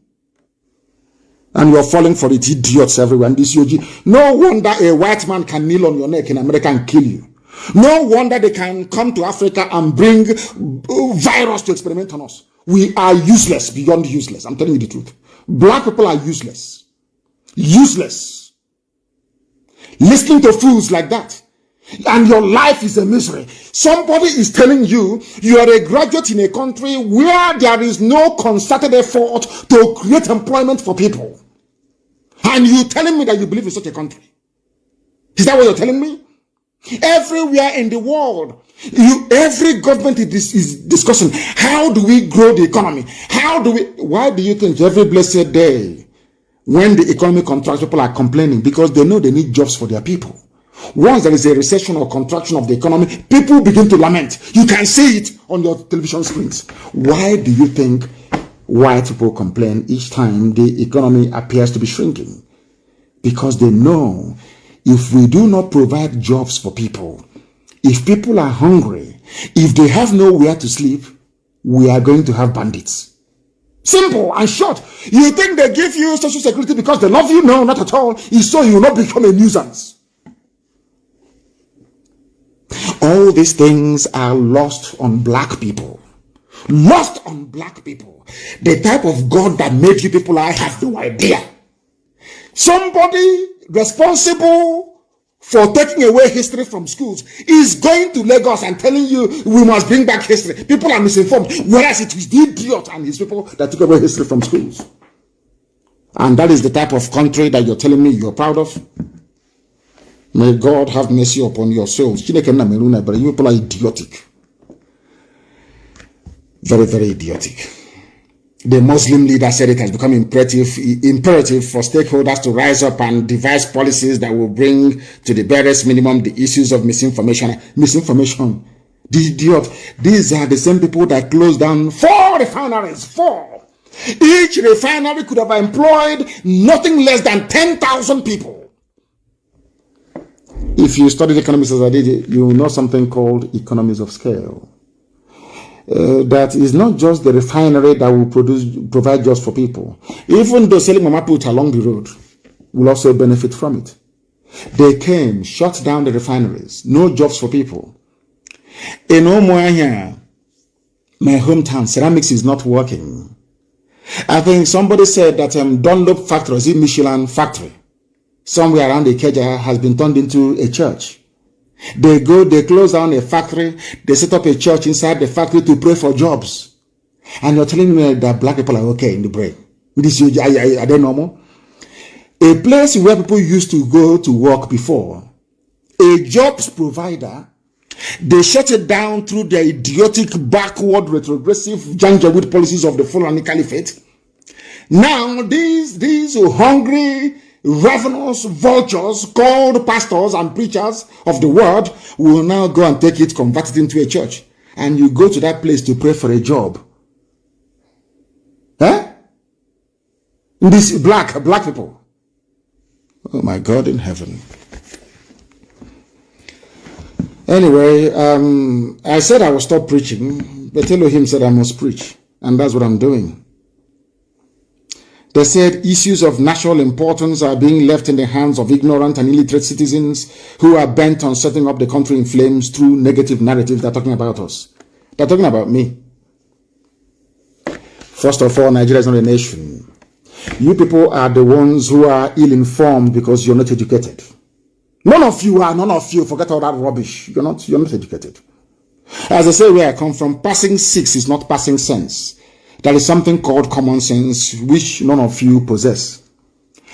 And you're falling for it, idiots everywhere. And this UG, no wonder a white man can kneel on your neck in America and kill you. No wonder they can come to Africa and bring virus to experiment on us. We are useless, beyond useless. I'm telling you the truth. Black people are useless. Useless. Listening to fools like that. And your life is a misery. Somebody is telling you, you are a graduate in a country where there is no concerted effort to create employment for people. And you telling me that you believe in such a country. Is that what you're telling me? Everywhere in the world, every government is discussing, how do we grow the economy? Why do you think every blessed day, when the economy contracts, people are complaining? Because they know they need jobs for their people. Once there is a recession or contraction of the economy, people begin to lament. You can see it on your television screens. Why do you think white people complain each time the economy appears to be shrinking? Because they know if we do not provide jobs for people, if people are hungry, if they have nowhere to sleep, we are going to have bandits. Simple and short. You think they give you social security because they love you? No, not at all. It's so you will not become a nuisance. All these things are lost on black people. Lost on black people. The type of God that made you people, I have no idea. Somebody responsible for taking away history from schools is going to Lagos and telling you we must bring back history. People are misinformed. Whereas it was the idiot and his people that took away history from schools. And that is the type of country that you're telling me you're proud of. May God have mercy upon your souls. But you people are idiotic. Very, very idiotic. The Muslim leader said it has become imperative for stakeholders to rise up and devise policies that will bring to the barest minimum the issues of misinformation. Misinformation. The idiot. These are the same people that closed down 4 refineries. 4. Each refinery could have employed nothing less than 10,000 people. If you studied economics as I did, you know something called economies of scale. That is not just the refinery that will provide jobs for people. Even the selling mama put along the road will also benefit from it. They came, shut down the refineries, no jobs for people. In Omoahia, my hometown, ceramics is not working. I think somebody said that Dunlop factory, is it Michelin factory, somewhere around the Ikeja has been turned into a church. They close down a factory, they set up a church inside the factory to pray for jobs. And you're telling me that black people are okay in the brain. Are they normal? A place where people used to go to work before, a jobs provider, they shut it down through the idiotic, backward, retrogressive, Janjaweed policies of the Fulani Caliphate. Now, these hungry, ravenous vultures called pastors and preachers of the word will now go and take it, convert it into a church. And you go to that place to pray for a job. Huh? These black people. Oh my God in heaven. Anyway, I said I would stop preaching, but Elohim said I must preach. And that's what I'm doing. They said issues of national importance are being left in the hands of ignorant and illiterate citizens who are bent on setting up the country in flames through negative narratives. They're talking about us. They're talking about me. First of all, Nigeria is not a nation. You people are the ones who are ill-informed because you're not educated. None of you are, none of you. Forget all that rubbish. You're not educated. As I say where I come from, passing 6 is not passing sense. There is something called common sense which none of you possess.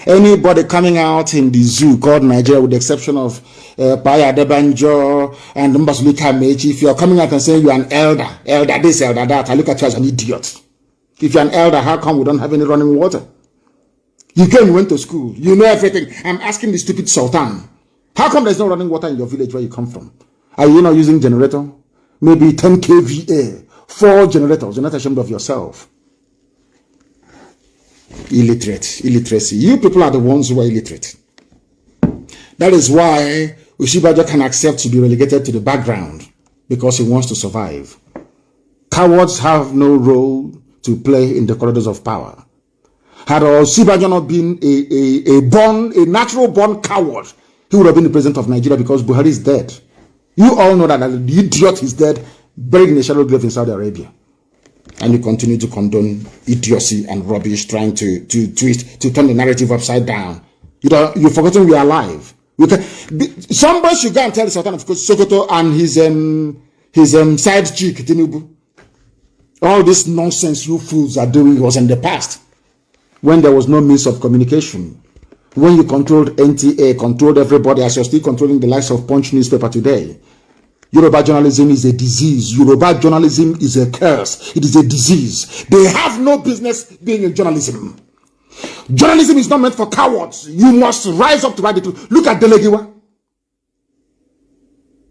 Anybody coming out in the zoo called Nigeria, with the exception of Paya Debanjo and Mbasuluka Mechi, if you're coming out and saying you're an elder this, elder that, I look at you as an idiot. If you're an elder, how come we don't have any running water? You came, went to school, you know everything. I'm asking the stupid Sultan, how come there's no running water in your village where you come from? Are you not using generator? Maybe 10 kVA, 4 generators. You're not ashamed of yourself. Illiteracy. You people are the ones who are illiterate. That is why Ushibaja can accept to be relegated to the background, because he wants to survive. Cowards have no role to play in the corridors of power. Had Ushibaja not been a natural born coward, he would have been the president of Nigeria, because Buhari is dead. You all know that the idiot is dead, buried in a shallow grave in Saudi Arabia. And you continue to condone idiocy and rubbish, trying to turn the narrative upside down. You've forgotten we are alive. Somebody should go and tell the Sultan of Sokoto and his side chick, Tinubu, all this nonsense you fools are doing was in the past, when there was no means of communication. When you controlled NTA, controlled everybody, as you're still controlling the likes of Punch newspaper today. Yoruba journalism is a disease. Yoruba journalism is a curse. It is a disease. They have no business being in journalism. Journalism is not meant for cowards. You must rise up to write the truth. Look at Delegiwa.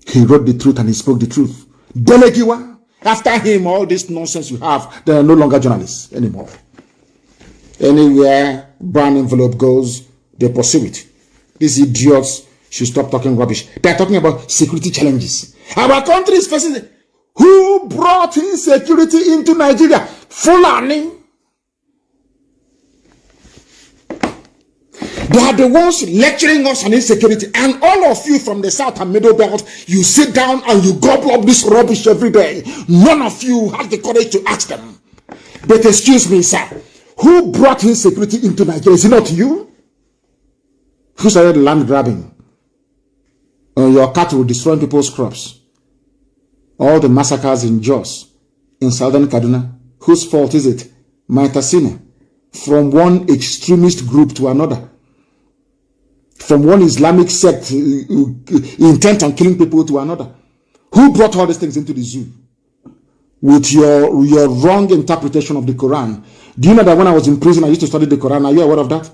He wrote the truth and he spoke the truth. Delegiwa. After him, all this nonsense you have, they are no longer journalists anymore. Anywhere brown envelope goes, they pursue it. These idiots should stop talking rubbish. They are talking about security challenges. Our country is facing. Who brought insecurity into Nigeria? Fulani. They are the ones lecturing us on insecurity, and all of you from the south and middle belt, you sit down and you gobble up this rubbish every day. None of you have the courage to ask them. But excuse me, sir, who brought insecurity into Nigeria? Is it not you? Who started land grabbing? Your cattle destroying people's crops. All the massacres in Jos, in southern Kaduna. Whose fault is it? Maitasina. From one extremist group to another. From one Islamic sect intent on killing people to another. Who brought all these things into the zoo? With your wrong interpretation of the Quran. Do you know that when I was in prison, I used to study the Quran? Are you aware of that?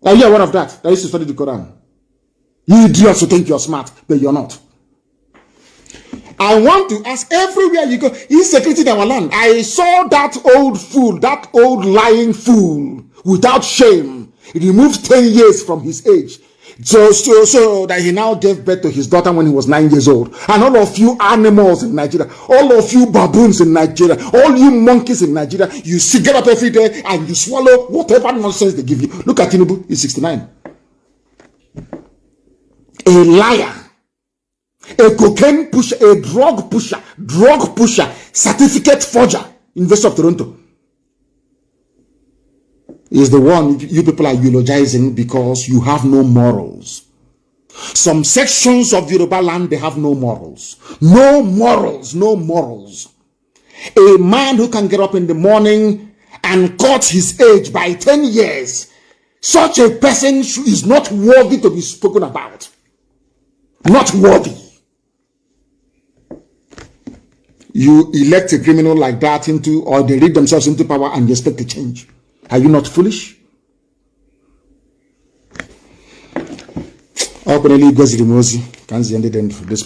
Are you aware of that? I used to study the Quran. You idiots who think you're smart, but you're not. I want to ask, everywhere you go, insecurity in our land. I saw that old fool, that old lying fool, without shame, removed 10 years from his age, so that he now gave birth to his daughter when he was 9 years old. And all of you animals in Nigeria, all of you baboons in Nigeria, all you monkeys in Nigeria, you get up every day and you swallow whatever nonsense they give you. Look at Tinubu, he's 69. A liar, a cocaine pusher, a drug pusher, certificate forger, University of Toronto, is the one you people are eulogizing because you have no morals. Some sections of Yoruba land, they have no morals. No morals, no morals. A man who can get up in the morning and cut his age by 10 years, such a person is not worthy to be spoken about. Not worthy. You elect a criminal like that into, or they rig themselves into power and you expect to change. Are you not foolish? This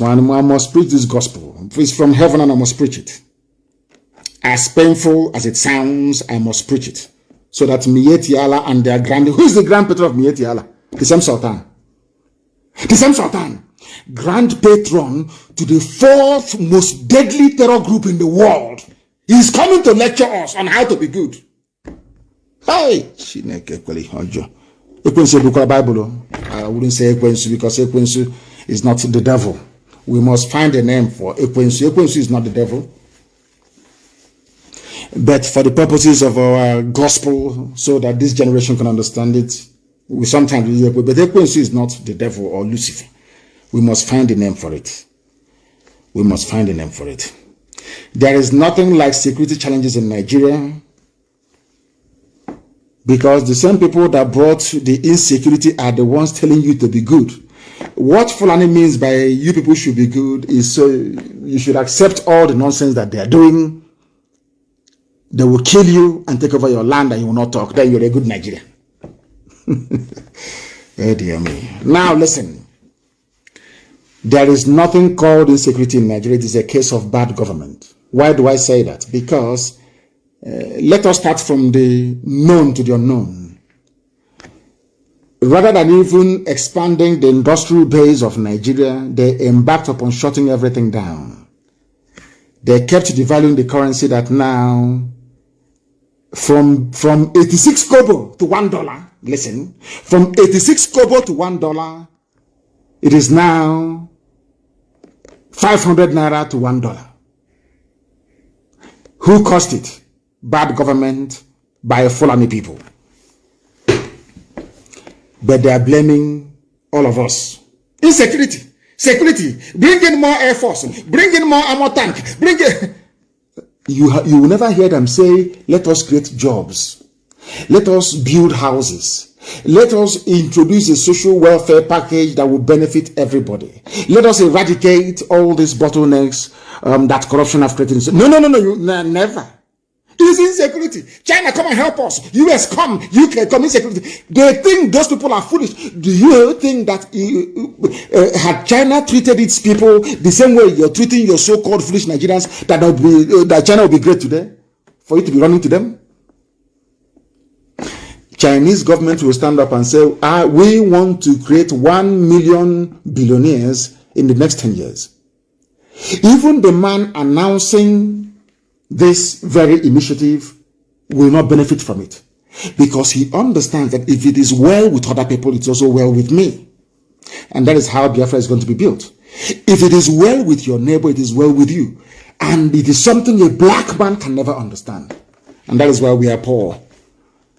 man, I must preach this gospel. It's from heaven and I must preach it. As painful as it sounds, I must preach it. So that Mieti Allah and their who is the grand patron of Mieti Allah? The same Sultan. The same Sultan. Grand patron to the 4th most deadly terror group in the world. He's coming to lecture us on how to be good. Hey, Bible. I wouldn't say Ekwensu because Ekwensu is not the devil. We must find a name for Ekwensu. Ekwensu is not the devil. But for the purposes of our gospel, so that this generation can understand it, we sometimes use Ekwensu. But Ekwensu is not the devil or Lucifer. We must find a name for it. We must find a name for it. There is nothing like security challenges in Nigeria Because the same people that brought the insecurity are the ones telling you to be good. What Fulani means by you people should be good is so you should accept all the nonsense that they are doing. They will kill you and take over your land and you will not talk. Then you're a good Nigerian. Oh dear me. Now listen. There is nothing called insecurity in Nigeria. It is a case of bad government. Why do I say that? Because let us start from the known to the unknown. Rather than even expanding the industrial base of Nigeria, they embarked upon shutting everything down. They kept devaluing the currency that now from 86 kobo to $1. Listen, from 86 kobo to $1, it is now 500 naira to $1. Who caused it? Bad government by Fulani people. But they are blaming all of us. Insecurity, security, bring in more air force, bring in more armor tank, bring in... You will never hear them say, let us create jobs. Let us build houses. Let us introduce a social welfare package that will benefit everybody. Let us eradicate all these bottlenecks that corruption has created. No, never. It is insecurity. China, come and help us. US, come. UK, come. Insecurity. They think those people are foolish. Do you think that had China treated its people the same way you're treating your so-called foolish Nigerians, that China will be great today? For you to be running to them? Chinese government will stand up and say, we want to create 1 million billionaires in the next 10 years. Even the man announcing this very initiative will not benefit from it, because he understands that if it is well with other people, it's also well with me. And that is how Biafra is going to be built. If it is well with your neighbor, it is well with you. And it is something a black man can never understand. And that is why we are poor.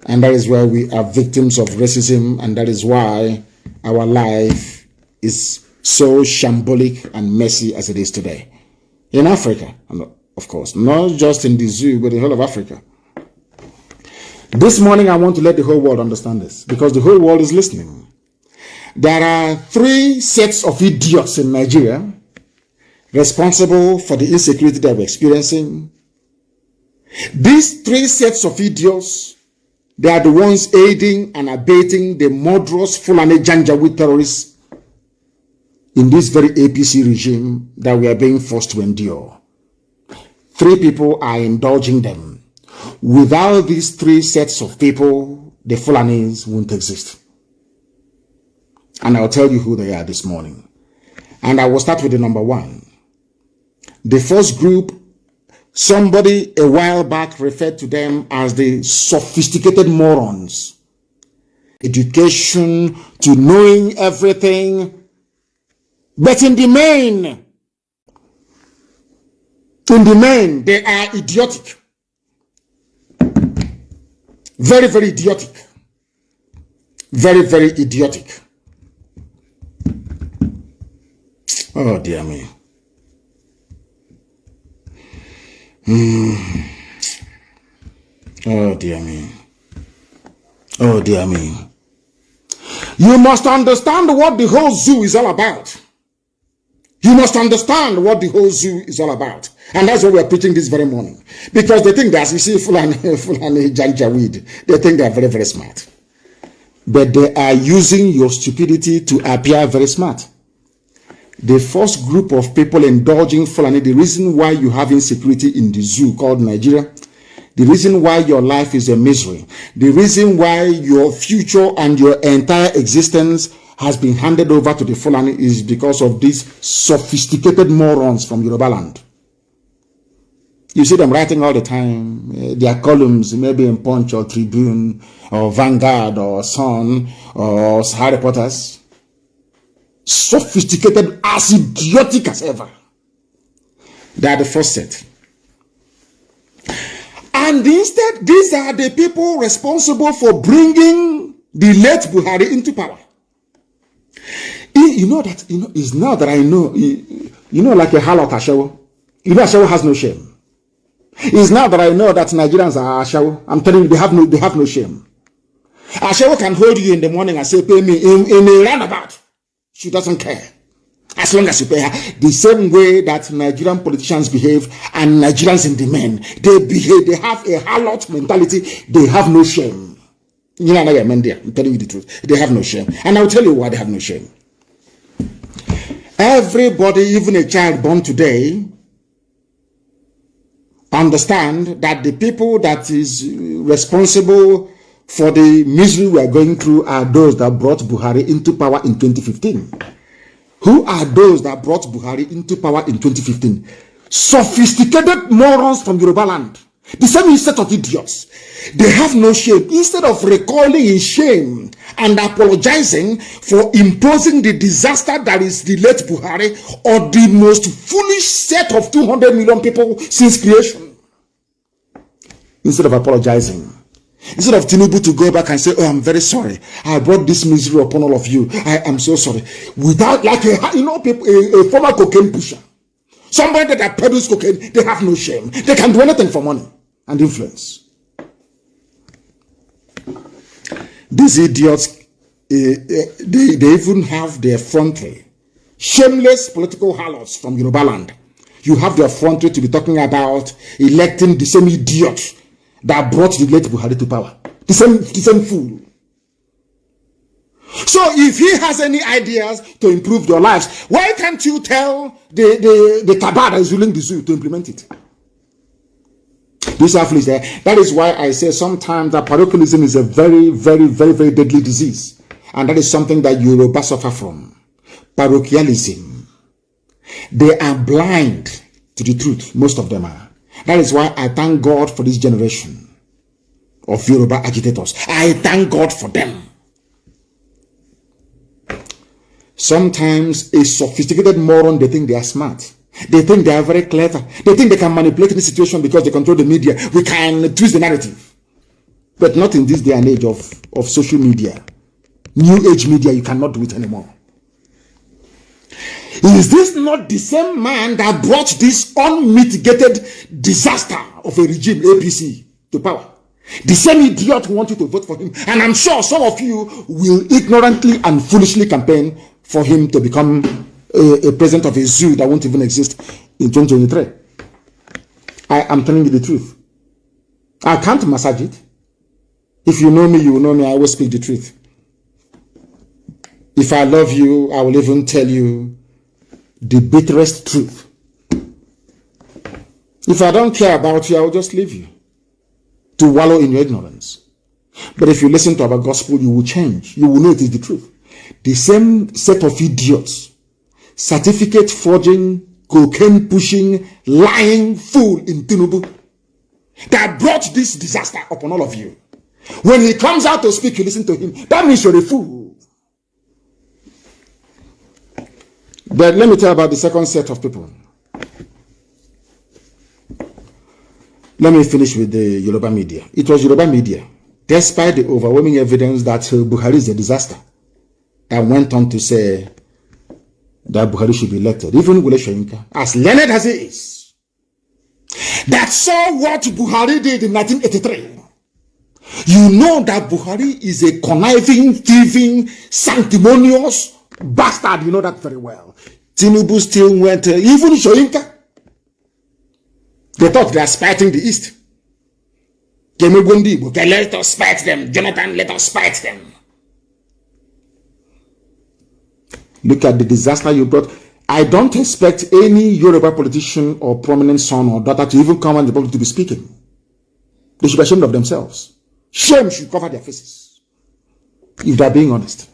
And that is why we are victims of racism. And that is why our life is so shambolic and messy as it is today. In Africa, of course, not just in the zoo, but the whole of Africa. This morning, I want to let the whole world understand this, because the whole world is listening. There are 3 sets of idiots in Nigeria responsible for the insecurity that we're experiencing. These 3 sets of idiots, they are the ones aiding and abating the murderous Fulani Janjaweed terrorists in this very APC regime that we are being forced to endure. 3 people are indulging them. Without these 3 sets of people, the Fulanis won't exist. And I'll tell you who they are this morning. And I will start with the number 1. The first group, somebody a while back referred to them as the sophisticated morons. Education to knowing everything. But in the main, they are idiotic. Very, very idiotic. Very, very idiotic. Oh, dear me. Oh, dear me. Oh, dear me. You must understand what the whole zoo is all about. You must understand what the whole zoo is all about. And that's what we are preaching this very morning. Because they think that, you see, Fulani Janjaweed, they think they are very, very smart. But they are using your stupidity to appear very smart. The first group of people indulging Fulani, the reason why you have insecurity in the zoo called Nigeria, the reason why your life is a misery, the reason why your future and your entire existence has been handed over to the Fulani is because of these sophisticated morons from Yoruba land. You see them writing all the time, their columns, maybe in Punch or Tribune or Vanguard or Sun or Harry Potter's. Sophisticated, as idiotic as ever. They are the first set. And instead, these are the people responsible for bringing the late Buhari into power. It's now that I know, like a harlot Ashawo. Ashawo has no shame. It's now that I know that Nigerians are Ashawo. I'm telling you, they have no shame. Ashewo can hold you in the morning and say, pay me in a roundabout. She doesn't care. As long as you pay her. The same way that Nigerian politicians behave and Nigerians in demand, they behave, they have a harlot mentality, they have no shame. You know, I'm telling you the truth. They have no shame. And I'll tell you why they have no shame. Everybody, even a child born today, understand that the people that is responsible for the misery we are going through are those that brought Buhari into power in 2015. Who are those that brought Buhari into power in 2015? Sophisticated morons from Yoruba land. The same set of idiots. They have no shame. Instead of recoiling in shame and apologizing for imposing the disaster that is the late Buhari or the most foolish set of 200 million people since creation. Instead of apologizing. Instead of Tinubu to go back and say, oh, I'm very sorry. I brought this misery upon all of you. I am so sorry. Without, like, a former cocaine pusher. Somebody that peddles cocaine, they have no shame. They can do anything for money and influence. These idiots, they even have their effrontery. Shameless political harlots from Yoruba land. You have the effrontery to be talking about electing the same idiot that brought the late Buhari to power. The same fool. So if he has any ideas to improve your lives, why can't you tell the Kaba that is ruling the zoo to implement it? This is there. That is why I say sometimes that parochialism is a very, very, very, very deadly disease. And that is something that Yoruba suffer from. Parochialism. They are blind to the truth. Most of them are. That is why I thank God for this generation of Yoruba agitators. I thank God for them. Sometimes a sophisticated moron, they think they are smart. They think they are very clever. They think they can manipulate the situation because they control the media. We can twist the narrative. But not in this day and age of social media. New age media, you cannot do it anymore. Is this not the same man that brought this unmitigated disaster of a regime, APC, to power? The same idiot who want you to vote for him. And I'm sure some of you will ignorantly and foolishly campaign for him to become a president of a zoo that won't even exist in 2023. I am telling you the truth. I can't massage it. If you know me, you will know me. I always speak the truth. If I love you, I will even tell you the bitterest truth. If I don't care about you, I will just leave you to wallow in your ignorance. But if you listen to our gospel, you will change. You will know it is the truth. The same set of idiots, certificate forging, cocaine pushing, lying fool in Tinubu that brought this disaster upon all of you. When he comes out to speak, you listen to him. That means you're a fool. But let me tell you about the second set of people. Let me finish with the Yoruba media. It was Yoruba media, despite the overwhelming evidence that Buhari is a disaster, that went on to say that Buhari should be elected. Even Wole Soyinka, as learned as he is, that saw what Buhari did in 1983. You know that Buhari is a conniving, thieving, sanctimonious bastard. You know that very well. Tinubu still went, even Soyinka. They thought they are spiting the East. Okay, let us spite them. Jonathan, let us spite them. Look at the disaster you brought. I don't expect any Yoruba politician or prominent son or daughter to even come on the public to be speaking. They should be ashamed of themselves. Shame should cover their faces. If they're being honest.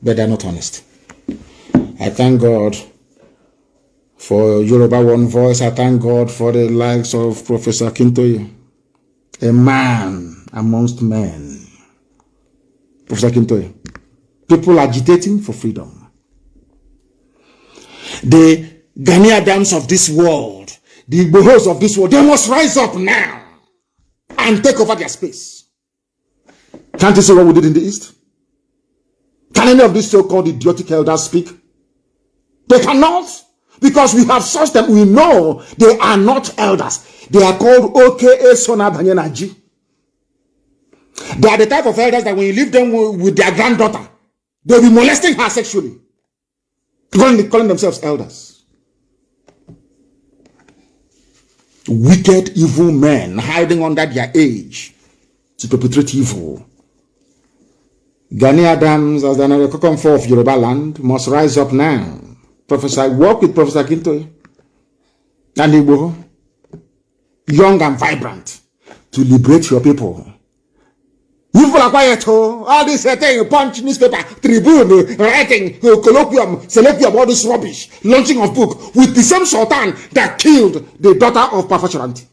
But they're not honest. I thank God for Yoruba One Voice. I thank God for the likes of Professor Akintoye, a man amongst men. Professor Akintoye. People agitating for freedom. The Gani Adams of this world, the Igbohos of this world, they must rise up now and take over their space. Can't you see what we did in the East? Can any of these so-called idiotic elders speak? They cannot, because we have such them. We know they are not elders. They are called OKA Sona Banyenaji. They are the type of elders that when you leave them with their granddaughter, they'll be molesting her sexually, calling themselves elders. Wicked, evil men hiding under their age to perpetrate evil. Gani Adams, as the Kokonfo of Yoruba land, must rise up now. Work with Professor Kintoy and Igbo, young and vibrant, to liberate your people. You are quiet, all this thing, punch newspaper, tribune, writing, colloquium, selectium, all this rubbish, launching of book with the same Sultan that killed the daughter of Pafasharanti.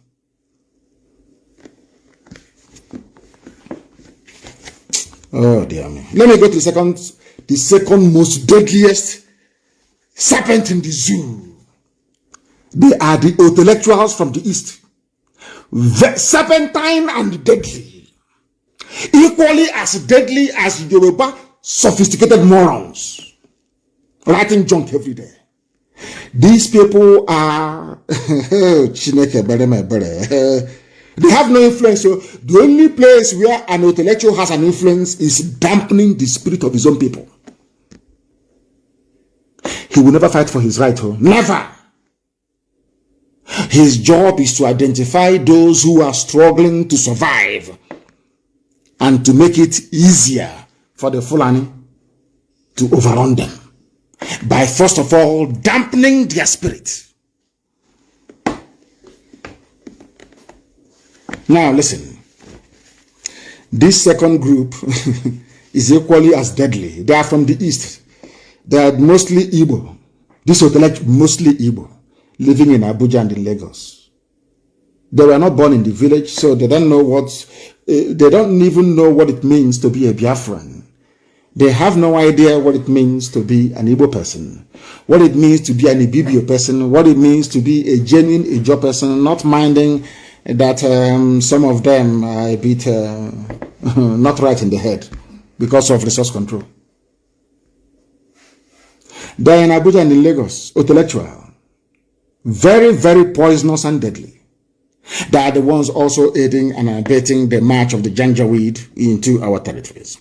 Oh dear me. Let me go to the second most deadliest serpent in the zoo. They are the intellectuals from the east. Serpentine and deadly. Equally as deadly as Yoruba sophisticated morons. Writing junk every day. These people are they have no influence. So the only place where an intellectual has an influence is dampening the spirit of his own people. He will never fight for his right. Never. His job is to identify those who are struggling to survive and to make it easier for the Fulani to overrun them by first of all dampening their spirit. Now listen, this second group is equally as deadly. They are from the east. They are mostly Igbo. This intellect mostly Igbo, living in Abuja and in Lagos. They were not born in the village, so they don't know they don't even know what it means to be a Biafran. They have no idea what it means to be an Igbo person, what it means to be an Ibibio person, what it means to be a genuine Ijo person, not minding that some of them are a bit not right in the head because of resource control. They're in Abuja and in Lagos, intellectual, very, very poisonous and deadly. They are the ones also aiding and abetting the march of the Janjaweed into our territories.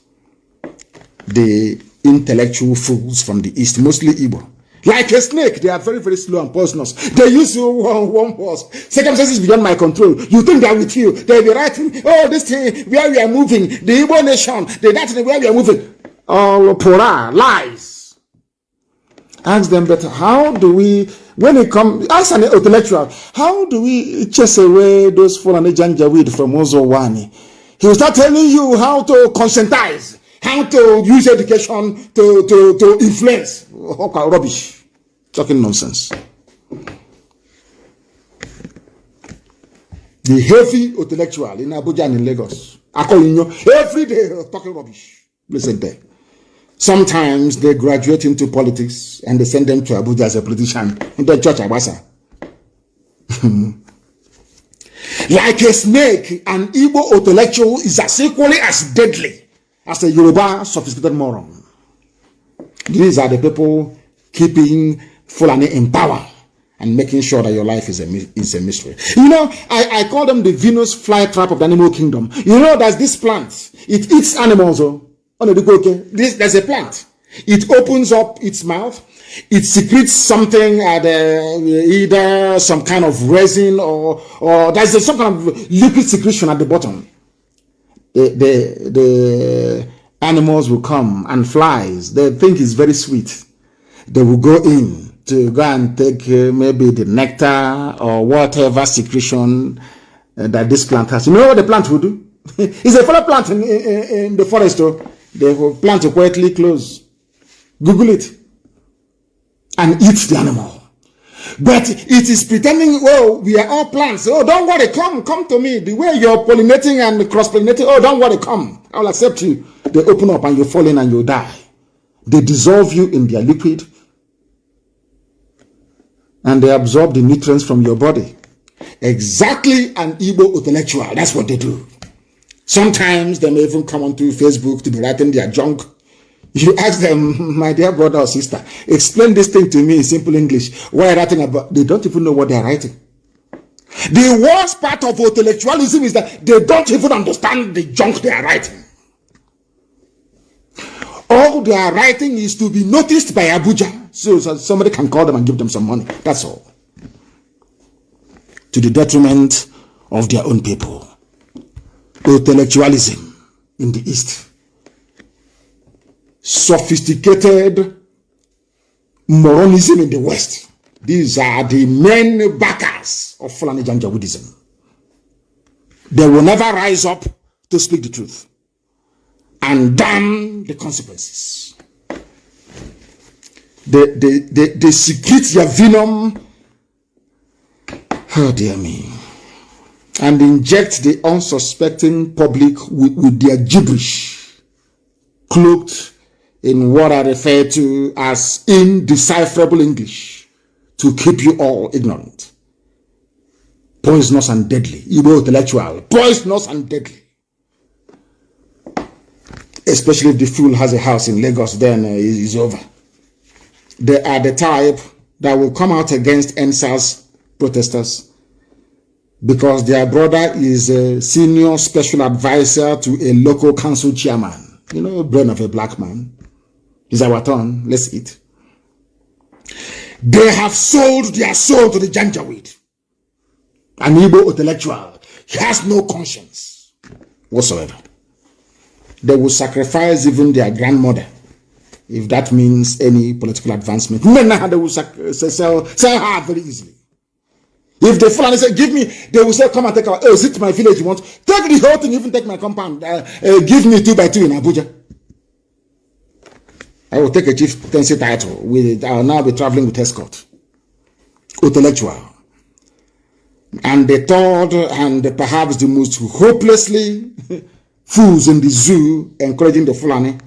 The intellectual fools from the east, mostly Igbo. Like a snake, they are very, very slow and poisonous. They use one horse. Circumstances beyond my control. You think they are with you. They'll be writing, oh, this thing, where we are moving, the Igbo nation, that thing, where we are moving. Oh, pora, lies. Ask them better, how do we, when it comes, ask an intellectual, how do we chase away those fallen Janjaweed from Ozowani? He will start telling you how to conscientize, how to use education to influence. Okay, rubbish. Talking nonsense. The heavy intellectual in Abuja and in Lagos, every day talking rubbish. Listen there. Sometimes they graduate into politics and they send them to Abuja as a politician in the church Abasa. Like a snake, an Igbo intellectual is as equally as deadly as a Yoruba sophisticated moron. These are the people keeping Fulani in power and making sure that your life is a mystery. You know, I call them the Venus flytrap of the animal kingdom. You know, there's this plant. It eats animals. There's a plant. It opens up its mouth. It secretes something, either some kind of resin or there's some kind of liquid secretion at the bottom. The animals will come, and flies, they think it's very sweet. They will go in to go and take maybe the nectar or whatever secretion that this plant has. You know what the plant will do? It's a fellow plant in the forest. They will plant it quietly close. Google it. And eat the animal. But it is pretending, oh, we are all plants. Oh, don't worry, come to me. The way you're pollinating and cross-pollinating, oh, don't worry, come. I'll accept you. They open up and you fall in and you die. They dissolve you in their liquid and they absorb the nutrients from your body. Exactly an Igbo intellectual. That's what they do. Sometimes they may even come onto Facebook to be writing their junk. You ask them, my dear brother or sister, explain this thing to me in simple English. What are you writing about? They don't even know what they are writing. The worst part of intellectualism is that they don't even understand the junk they are writing. All they are writing is to be noticed by Abuja, so somebody can call them and give them some money. That's all. To the detriment of their own people. Intellectualism in the East. Sophisticated Moronism in the West. These are the main backers of Fulani Janjaweedism. They will never rise up to speak the truth and damn the consequences. They secrete their venom, oh dear me, and inject the unsuspecting public with their gibberish, cloaked in what I refer to as indecipherable English, to keep you all ignorant. Poisonous and deadly. Igbo intellectual. Poisonous and deadly. Especially if the fool has a house in Lagos, then it's over. They are the type that will come out against NSAS protesters because their brother is a senior special advisor to a local council chairman. You know, brain of a black man. It's our turn. Let's eat. They have sold their soul to the Janjaweed. An Igbo intellectual. He has no conscience whatsoever. They will sacrifice even their grandmother if that means any political advancement. They will sell her very easily. If the Fulani say, give me, they will say, come and take our, is it my village you want? Take the whole thing, even take my compound. Give me 2 by 2 in Abuja. I will take a chieftaincy title with it. I will now be traveling with escort. Intellectual. And the third, and perhaps the most hopelessly fools in the zoo encouraging the Fulani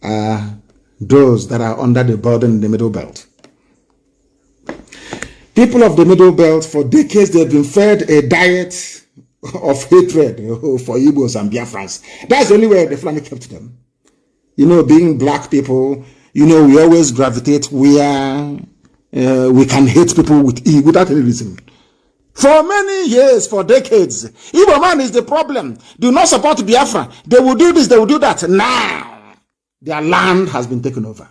are those that are under the burden in the Middle Belt. People of the Middle Belt, for decades, they've been fed a diet of hatred for Igbos and Biafrans. That's the only way the Fulani kept them. You know, being black people, you know, we always gravitate where we can hate people without any reason. For many years, for decades, Igbo man is the problem. Do not support Biafra. They will do this, they will do that. Now, their land has been taken over.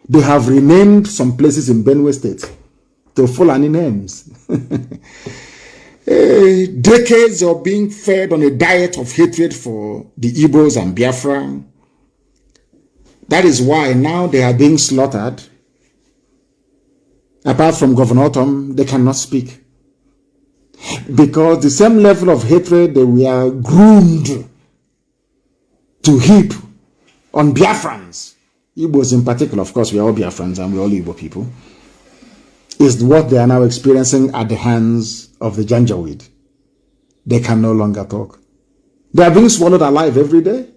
They have renamed some places in Benue State to Fulani names. Decades of being fed on a diet of hatred for the Igbos and Biafra. That is why now they are being slaughtered. Apart from Governor Tom, they cannot speak. Because the same level of hatred that we are groomed to heap on Biafrans, Igbos in particular, of course, we are all Biafrans and we are all Igbo people, is what they are now experiencing at the hands of the Janjaweed. They can no longer talk. They are being swallowed alive every day.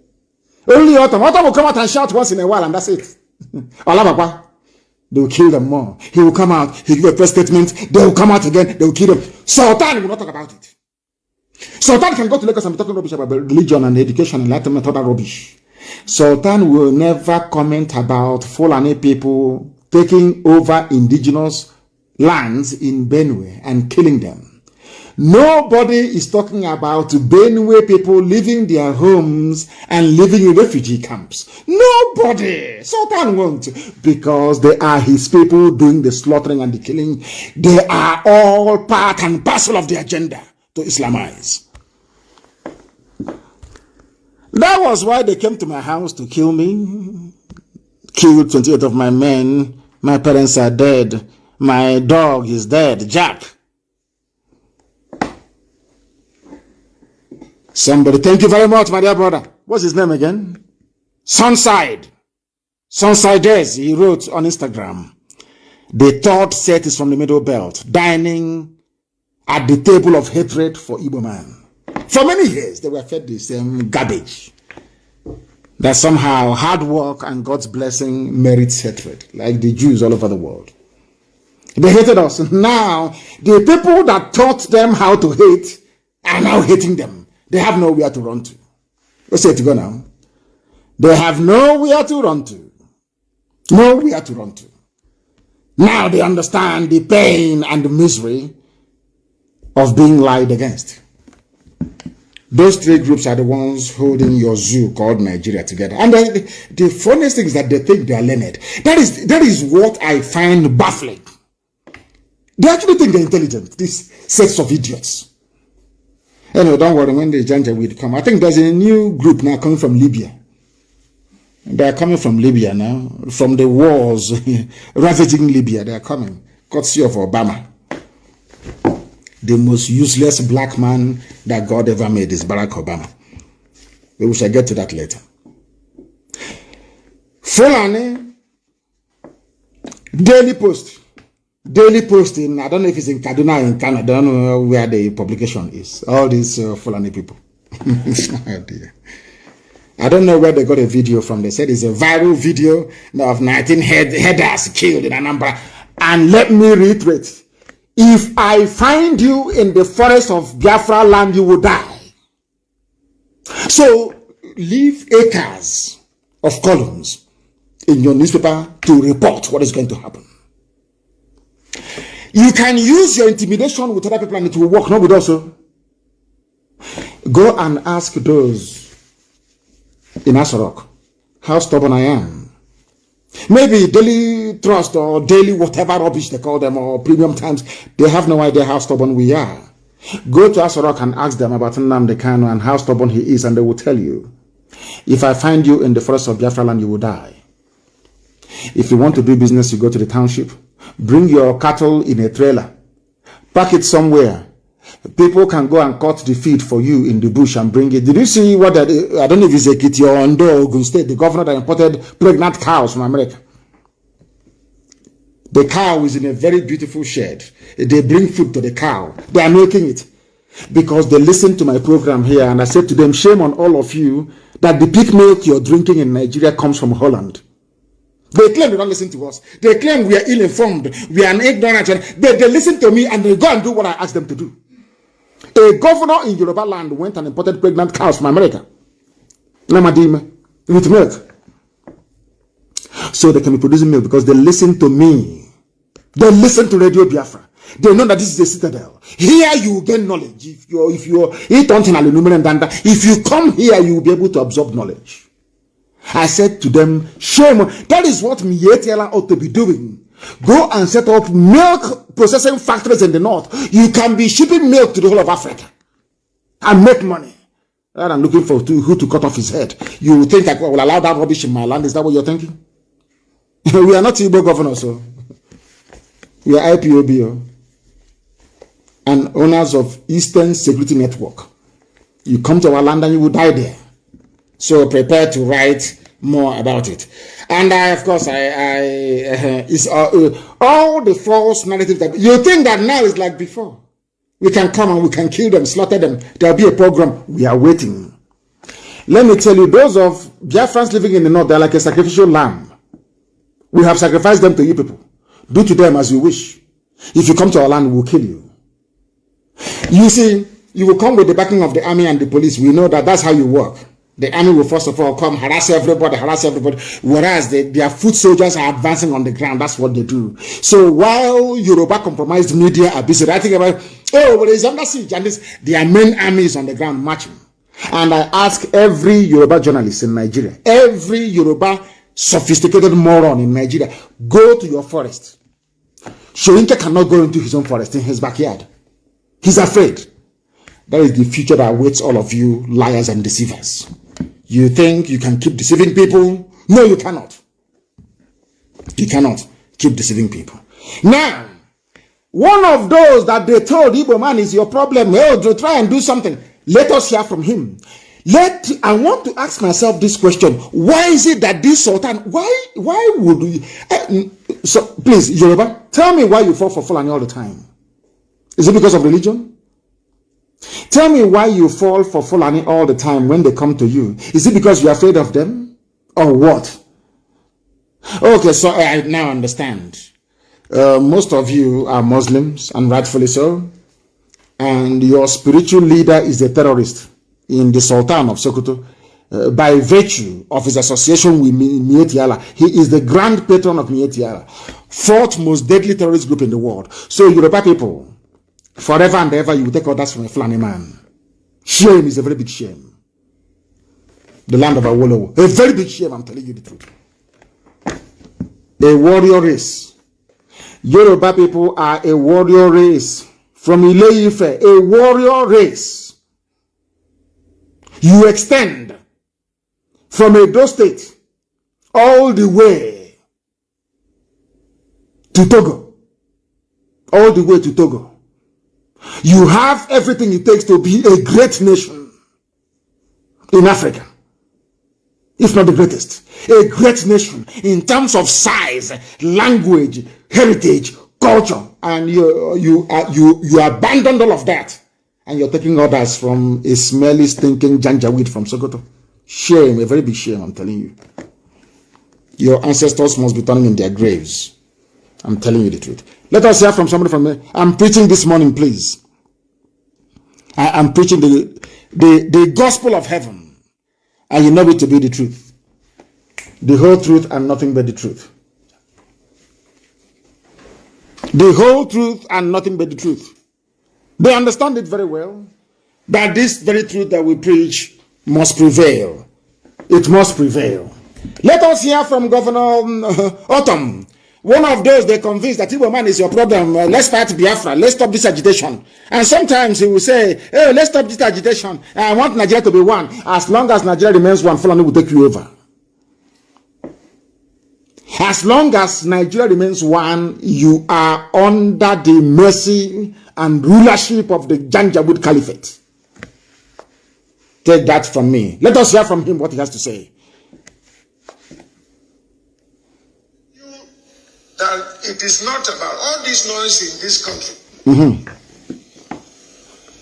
Only Autumn will come out and shout once in a while and that's it. They will kill them more. He will come out, he will give a press statement, they will come out again, they will kill them. Sultan will not talk about it. Sultan can go to Lagos and be talking rubbish about religion and education, enlightenment, other rubbish. Sultan will never comment about Fulani people taking over indigenous lands in Benue and killing them. Nobody is talking about Benue people leaving their homes and living in refugee camps. Nobody. Sultan won't, because they are his people doing the slaughtering and the killing. They are all part and parcel of the agenda to Islamize. That was why they came to my house to kill me. Killed 28 of my men. My parents are dead. My dog is dead. Jack. Somebody, thank you very much, my dear brother. What's his name again? Sunside. Sunsiders, he wrote on Instagram. The third set is from the Middle Belt, dining at the table of hatred for Igbo man. For many years, they were fed the same garbage. That somehow hard work and God's blessing merits hatred, like the Jews all over the world. They hated us. Now, the people that taught them how to hate are now hating them. They have nowhere to run to. Let's say to go now. They have nowhere to run to. Nowhere to run to. Now they understand the pain and the misery of being lied against. Those three groups are the ones holding your zoo called Nigeria together. And the funniest thing is that they think they are learned. That is what I find baffling. They actually think they're intelligent, these sets of idiots. Anyway, don't worry, when the Janja will come. I think there's a new group now coming from Libya. They are coming from Libya now, from the wars ravaging Libya. They are coming, courtesy of Obama. The most useless black man that God ever made is Barack Obama. But we shall get to that later. Fulani, Daily Post. Daily Post in, I don't know if it's in Kaduna or in Canada, I don't know where the publication is. All these Fulani people. Oh dear. I don't know where they got a video from. They said it's a viral video of 19 headers killed in Anambra. And let me reiterate, if I find you in the forest of Biafra land, you will die. So leave acres of columns in your newspaper to report what is going to happen. You can use your intimidation with other people and it will work, not with us. Go and ask those in Asarok how stubborn I am. Maybe Daily Trust or Daily whatever rubbish they call them, or Premium Times, they have no idea how stubborn we are. Go to Asarok and ask them about Nnamdi Kanu and how stubborn he is, and they will tell you, if I find you in the forest of Biafra land, you will die. If you want to do business, you go to the township, bring your cattle in a trailer, park it somewhere. People can go and cut the feed for you in the bush and bring it. Did you see what I don't know if it's Ekiti or Ondo, Ogun State, the governor that imported pregnant cows from America. The cow is in a very beautiful shed. They bring food to the cow. They are milking it because they listen to my program here, and I said to them, shame on all of you that the pig milk you're drinking in Nigeria comes from Holland. They claim they don't listen to us. They claim we are ill-informed, we are ignorant. They listen to me and they go and do what I ask them to do. A governor in Yoruba land went and imported pregnant cows from America. With milk. So they can be producing milk because they listen to me. They listen to Radio Biafra. They know that this is a citadel. Here you get knowledge. If you eat on aluminum danda, if you come here, you will be able to absorb knowledge. I said to them, shame. That is what Mietiala ought to be doing. Go and set up milk processing factories in the north. You can be shipping milk to the whole of Africa and make money. Rather than looking for who to cut off his head. You think I will allow that rubbish in my land? Is that what you're thinking? We are not Igbo governors, so we are IPOB and owners of Eastern Security Network. You come to our land and you will die there. So prepare to write more about it. And of course, it's all the false narrative that you think that now is like before. We can come and we can kill them, slaughter them. There'll be a program. We are waiting. Let me tell you, those of Biafrans living in the north, they're like a sacrificial lamb. We have sacrificed them to you people. Do to them as you wish. If you come to our land, we will kill you. You see, you will come with the backing of the army and the police. We know that that's how you work. The army will first of all come, harass everybody, whereas their foot soldiers are advancing on the ground. That's what they do. So while Yoruba compromised media are busy writing about, oh, but it's under siege, and their main army is on the ground marching. And I ask every Yoruba journalist in Nigeria, every Yoruba sophisticated moron in Nigeria, go to your forest. Shoyinka cannot go into his own forest in his backyard. He's afraid. That is the future that awaits all of you liars and deceivers. You think you can keep deceiving people? No, you cannot. You cannot keep deceiving people. Now, one of those that they told Igbo man is your problem. Oh, try and do something. Let us hear from him. I want to ask myself this question. Why is it that this Sultan, why would we, so please, Yoruba, tell me why you fall for Fulani all the time. Is it because of religion? Tell me why you fall for Fulani all the time when they come to you. Is it because you're afraid of them? Or what? Okay, so I now understand. Most of you are Muslims, and rightfully so. And your spiritual leader is a terrorist in the Sultan of Sokoto. By virtue of his association with Mietiala, he is the grand patron of Mietiala, fourth most deadly terrorist group in the world. So Yoruba people, Forever and ever, you will take orders from a Fulani man. Shame is a very big shame. The land of Awolowo. A very big shame, I'm telling you the truth. A warrior race. Yoruba people are a warrior race. From Ile-Ife, a warrior race. You extend from Edo State all the way to Togo. All the way to Togo. You have everything it takes to be a great nation in Africa. If not the greatest. A great nation in terms of size, language, heritage, culture. And you abandoned all of that. And you're taking orders from a smelly, stinking janjaweed from Sokoto. Shame, a very big shame, I'm telling you. Your ancestors must be turning in their graves. I'm telling you the truth. Let us hear from somebody from there. I'm preaching this morning, please. I am preaching the gospel of heaven. And you know it to be the truth. The whole truth and nothing but the truth. The whole truth and nothing but the truth. They understand it very well. That this very truth that we preach must prevail. It must prevail. Let us hear from Governor Autumn. One of those they convinced that Igbo man is your problem. Let's fight Biafra. Let's stop this agitation. And sometimes he will say, hey, let's stop this agitation. I want Nigeria to be one. As long as Nigeria remains one, Fulani will take you over. As long as Nigeria remains one, you are under the mercy and rulership of the Janjaweed Caliphate. Take that from me. Let us hear from him what he has to say. That it is not about all this noise in this country.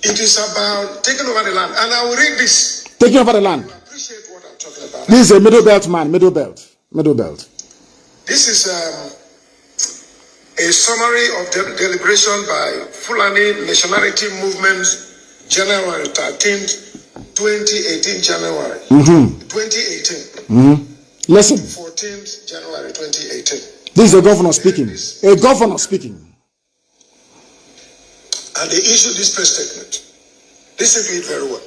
It is about taking over the land. And I will read this. Taking over the land. You appreciate what I'm talking about. This is a middle belt man. Middle belt. Middle belt. This is a summary of deliberation by Fulani Nationality Movement, January 13th, 2018, January. 2018. Listen. 14th January 2018. This is a governor speaking. A governor speaking. And they issued this press statement. Listen to it very well.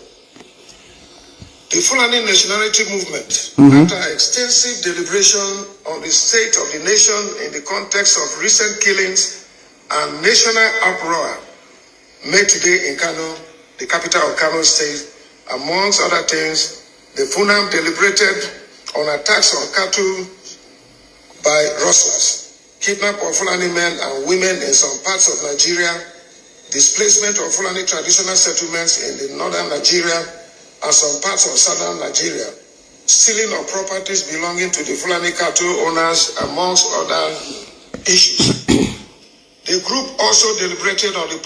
The Fulani Nationality Movement, after extensive deliberation on the state of the nation in the context of recent killings and national uproar made today in Kano, the capital of Kano State, amongst other things, the FUNAM deliberated on attacks on cattle by rustlers, kidnap of Fulani men and women in some parts of Nigeria, displacement of Fulani traditional settlements in the northern Nigeria and some parts of southern Nigeria, stealing of properties belonging to the Fulani cattle owners, amongst other issues. The group also deliberated on the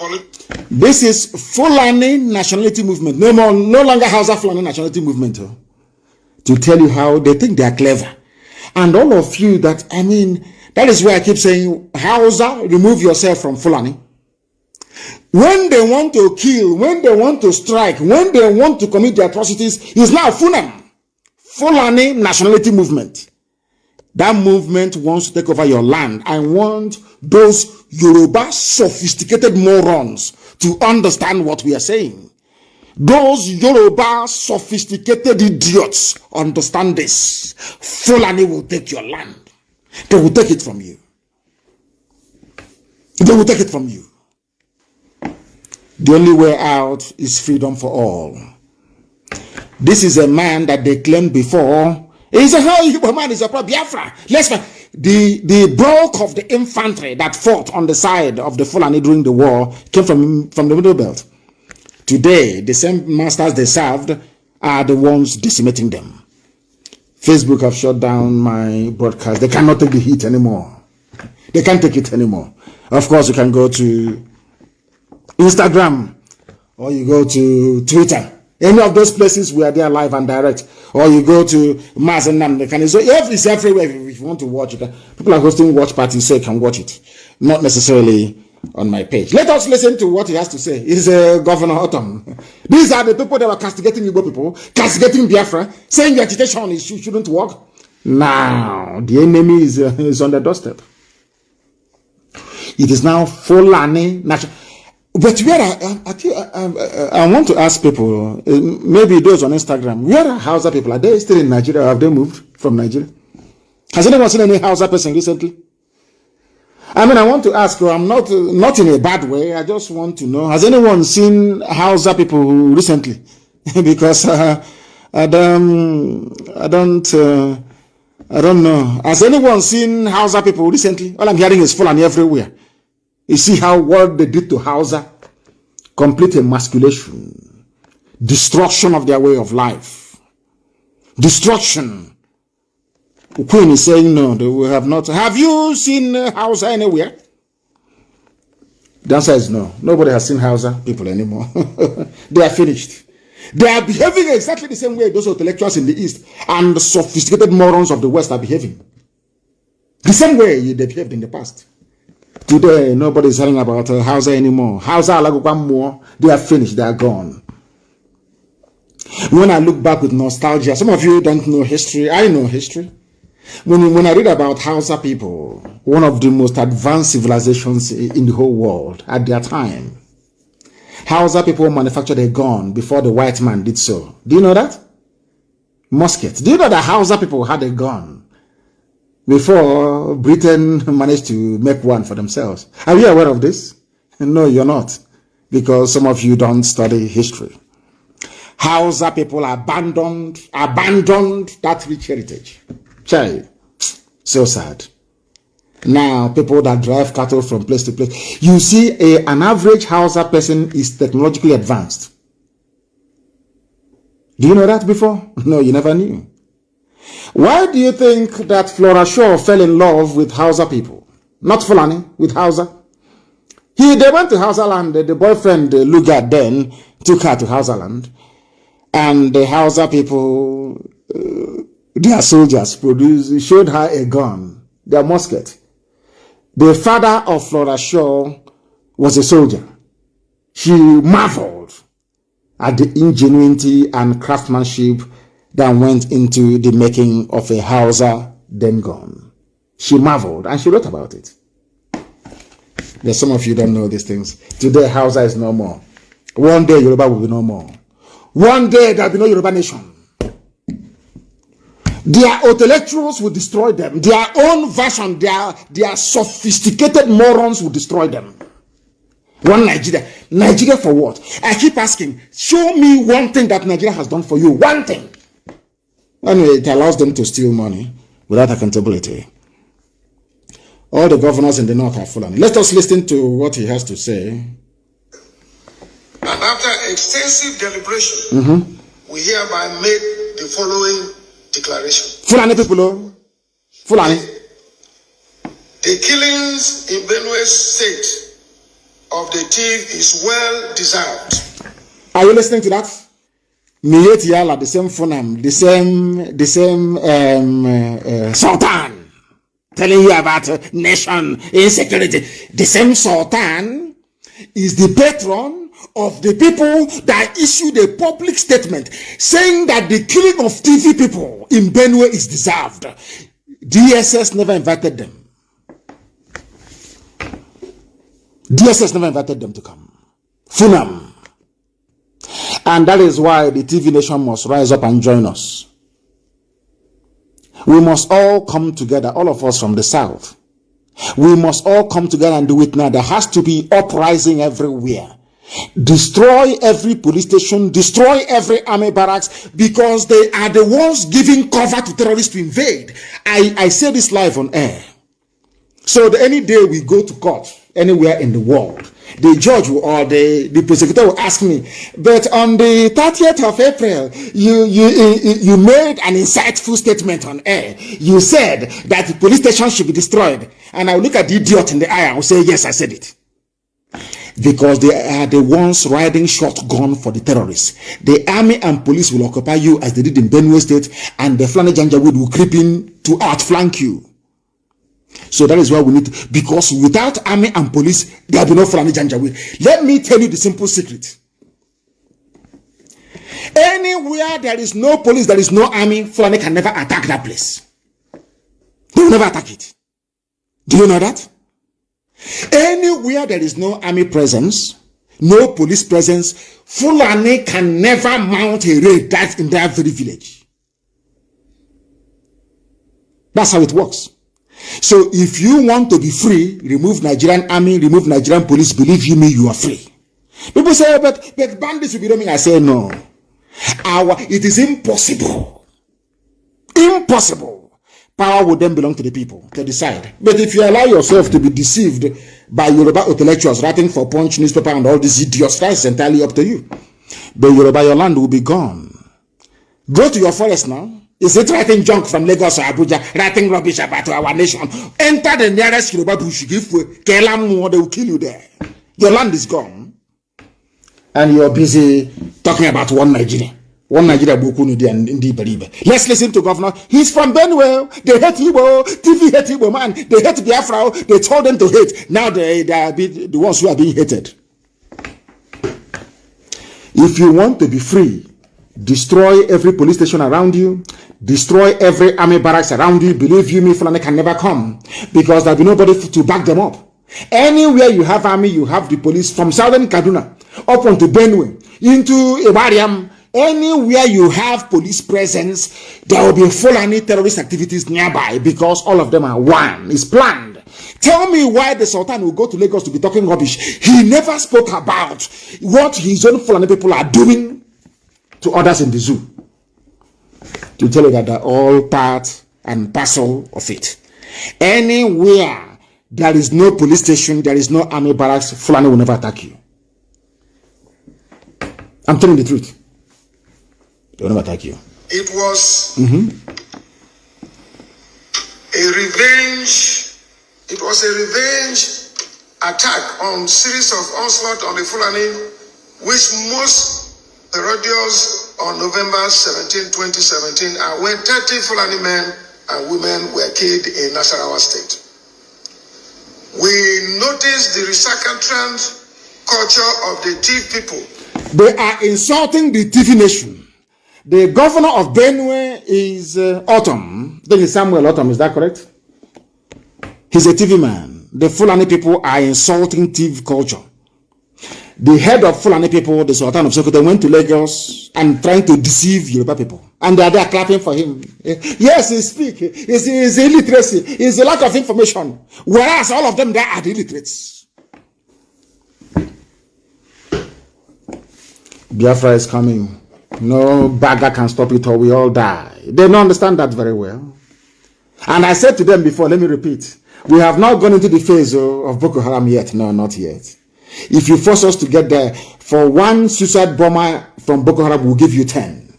This is Fulani Nationality Movement. No longer Hausa Fulani Nationality Movement. To tell you how they think they are clever. And all of you that, that is why I keep saying, Hausa, remove yourself from Fulani. When they want to kill, when they want to strike, when they want to commit the atrocities, it's now FUNAM, Fulani Nationality Movement. That movement wants to take over your land. I want those Yoruba sophisticated morons to understand what we are saying. Those Yoruba sophisticated idiots understand this. Fulani will take your land. They will take it from you. They will take it from you. The only way out is freedom for all. This is a man that they claimed before. He said, "How you man is a pro Biafra." Let's fight. The bulk of the infantry that fought on the side of the Fulani during the war came from the Middle Belt. Today, the same masters they served are the ones decimating them. Facebook have shut down my broadcast. They cannot take the heat anymore. They can't take it anymore. Of course, you can go to Instagram or you go to Twitter. Any of those places we are there live and direct. Or you go to Mazi Nnamdi Kanu. So it's everywhere. If you want to watch it, people are hosting watch parties so you can watch it. Not necessarily on my page. Let us listen to what he has to say. He's Governor Autumn. These are the people that were castigating Igbo people, castigating Biafra, saying the agitation shouldn't work. Now, the enemy is on the doorstep. It is now Fulani national. But where I want to ask people, maybe those on Instagram, where are Hausa people? Are they still in Nigeria or have they moved from Nigeria? Has anyone seen any Hausa person recently? I mean, I want to ask, I'm not in a bad way. I just want to know, has anyone seen Hausa people recently? Because I don't know. Has anyone seen Hausa people recently? All I'm hearing is Fulani everywhere. You see what they did to Hausa? Complete emasculation, destruction of their way of life, destruction. Queen is saying no, they will have not. Have you seen Hausa anywhere? The answer is no. Nobody has seen Hausa people anymore. They are finished. They are behaving exactly the same way those intellectuals in the East and the sophisticated morons of the West are behaving. The same way they behaved in the past. Today, nobody is hearing about Hausa anymore. Hausa, they are finished, they are gone. When I look back with nostalgia, some of you don't know history. I know history. When I read about Hausa people, one of the most advanced civilizations in the whole world at their time, Hausa people manufactured a gun before the white man did so. Do you know that? Musket. Do you know that Hausa people had a gun before Britain managed to make one for themselves? Are you aware of this? No, you're not, because some of you don't study history. Hausa people abandoned that rich heritage. Child, so sad. Now, people that drive cattle from place to place, you see an average Hausa person is technologically advanced. Do you know that before? No, you never knew. Why do you think that Flora Shaw fell in love with Hausa people? Not Fulani, with Hausa. They went to Hausa land, the boyfriend, Lugard, then took her to Hausa land. And the Hausa people, their soldiers showed her a gun, their musket. The father of Flora Shaw was a soldier. She marveled at the ingenuity and craftsmanship that went into the making of a Hausa den gun. She marveled and she wrote about it. There's some of you don't know these things. Today, Hausa is no more. One day, Yoruba will be no more. One day, there will be no Yoruba nation. Their intellectuals will destroy them. Their own version, their sophisticated morons will destroy them. One Nigeria. Nigeria for what? I keep asking, show me one thing that Nigeria has done for you. One thing. Anyway, it allows them to steal money without accountability. All the governors in the north are fallen. Let us listen to what he has to say. And after extensive deliberation, we hereby make the following declaration. Fulani people, Fulani. The killings in Benue State of the thief is well deserved. Are you listening to that? Miyeti Yala, the same Funam, the same Sultan, telling you about nation insecurity. The same Sultan is the patron of the people that issued a public statement saying that the killing of TV people in Benue is deserved. DSS never invited them. DSS never invited them to come. Funam. And that is why the TV nation must rise up and join us. We must all come together, all of us from the south. We must all come together and do it now. There has to be uprising everywhere. Destroy every police station, destroy every army barracks, because they are the ones giving cover to terrorists to invade. I say this live on air. So that any day we go to court, anywhere in the world, the judge or the prosecutor will ask me, but on the 30th of April, you made an insightful statement on air. You said that the police station should be destroyed. And I will look at the idiot in the eye and will say, yes, I said it. Because they are the ones riding shotgun for the terrorists. The army and police will occupy you as they did in Benue State, and the Fulani Janjaweed will creep in to outflank you. So that is why we need to, because without army and police, there will be no Fulani Janjaweed. Let me tell you the simple secret. Anywhere there is no police, there is no army, Fulani can never attack that place. They will never attack it. Do you know that? Anywhere there is no army presence, no police presence, Fulani can never mount a raid that's in that very village. That's how it works. So if you want to be free, remove Nigerian army, remove Nigerian police, believe you me, you are free. People say, but bandits will be roaming. I say, no. It is impossible. Impossible. Power would then belong to the people to decide. But if you allow yourself to be deceived by Yoruba intellectuals writing for Punch newspaper and all these idiots, that's entirely up to you. But Yoruba, your land will be gone. Go to your forest now. Is it writing junk from Lagos or Abuja, writing rubbish about our nation? Enter the nearest Yoruba bush, give Kelam, they will kill you there. Your land is gone. And you're busy talking about one Nigeria. One Nigeria Bukuni and Indi. Let's listen to Governor. He's from Benue. They hate Igbo. TV hate Igbo, man. They hate Biafra. They told them to hate. Now they are the ones who are being hated. If you want to be free, destroy every police station around you. Destroy every army barracks around you. Believe you me, Fulani can never come. Because there'll be nobody to back them up. Anywhere you have army, you have the police. From southern Kaduna up onto Benue, into Ibariam, anywhere you have police presence, there will be Fulani terrorist activities nearby because all of them are one. It's planned. Tell me why the Sultan will go to Lagos to be talking rubbish. He never spoke about what his own Fulani people are doing to others in the zoo. To tell you that they're all part and parcel of it. Anywhere there is no police station, there is no army barracks, Fulani will never attack you. I'm telling the truth. They will never attack you. It was a revenge. It was a revenge attack on series of onslaught on the Fulani, which most parodies on November 17, 2017, when 30 Fulani men and women were killed in Nasarawa State. We noticed the recalcitrant culture of the Tiv people. They are insulting the Tifi nation. The governor of Benue is Autumn. Then is Samuel Autumn, is that correct? He's a TV man. The Fulani people are insulting Tiv culture. The head of Fulani people, the Sultan of Sokoto, went to Lagos and trying to deceive Yoruba people. And they are there clapping for him. Yes, he speaks. It's illiteracy. It's a lack of information. Whereas all of them there are the illiterates. Biafra is coming. No bagger can stop it or we all die. They don't understand that very well. And I said to them before, let me repeat. We have not gone into the phase of Boko Haram yet. No, not yet. If you force us to get there, for one suicide bomber from Boko Haram, we'll give you 10.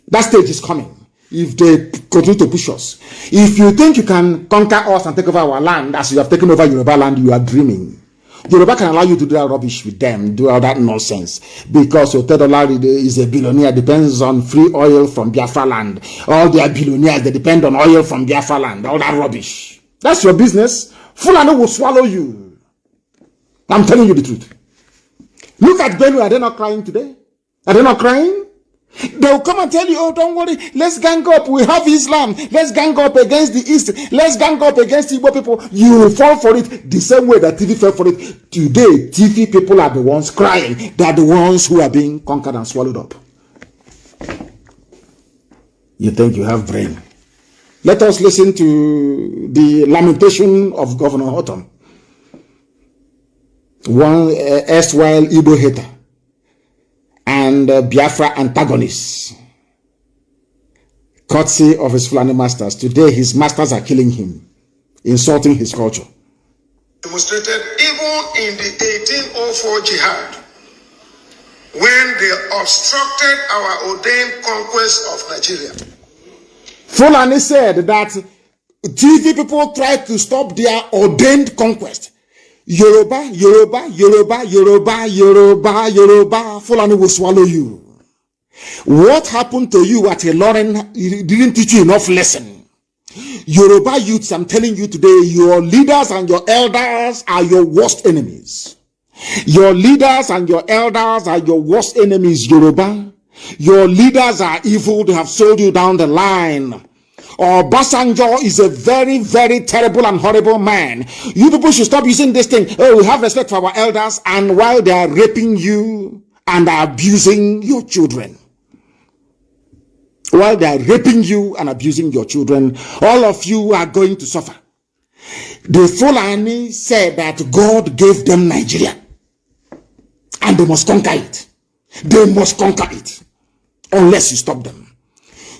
That stage is coming. If they continue to push us. If you think you can conquer us and take over our land as you have taken over Yoruba land, you are dreaming. Yoruba can allow you to do that rubbish with them, do all that nonsense. Because Otedola is a billionaire, depends on free oil from Biafra land. All their billionaires, they depend on oil from Biafra land. All that rubbish. That's your business. Fulani will swallow you. I'm telling you the truth. Look at Benue. Are they not crying today? Are they not crying? They'll come and tell you, oh, don't worry. Let's gang up. We have Islam. Let's gang up against the East. Let's gang up against Igbo people. You will fall for it the same way that TV fell for it. Today, TV people are the ones crying. They are the ones who are being conquered and swallowed up. You think you have brain. Let us listen to the lamentation of Governor Autumn. One erstwhile Igbo hater and Biafra antagonist, courtesy of his Fulani masters. Today his masters are killing him, insulting his culture. Demonstrated even in the 1804 jihad, when they obstructed our ordained conquest of Nigeria. Fulani said that TV people tried to stop their ordained conquest. Yoruba, Yoruba, Yoruba, Yoruba, Yoruba, Yoruba, Fulani will swallow you. What happened to you at Ilorin didn't teach you enough lesson. Yoruba youths, I'm telling you today, your leaders and your elders are your worst enemies. Your leaders and your elders are your worst enemies, Yoruba. Your leaders are evil. They have sold you down the line. Obasanjo is a very, very terrible and horrible man. You people should stop using this thing. Oh, we have respect for our elders, and while they are raping you and abusing your children. While they are raping you and abusing your children, all of you are going to suffer. The Fulani said that God gave them Nigeria, and they must conquer it. They must conquer it, unless you stop them.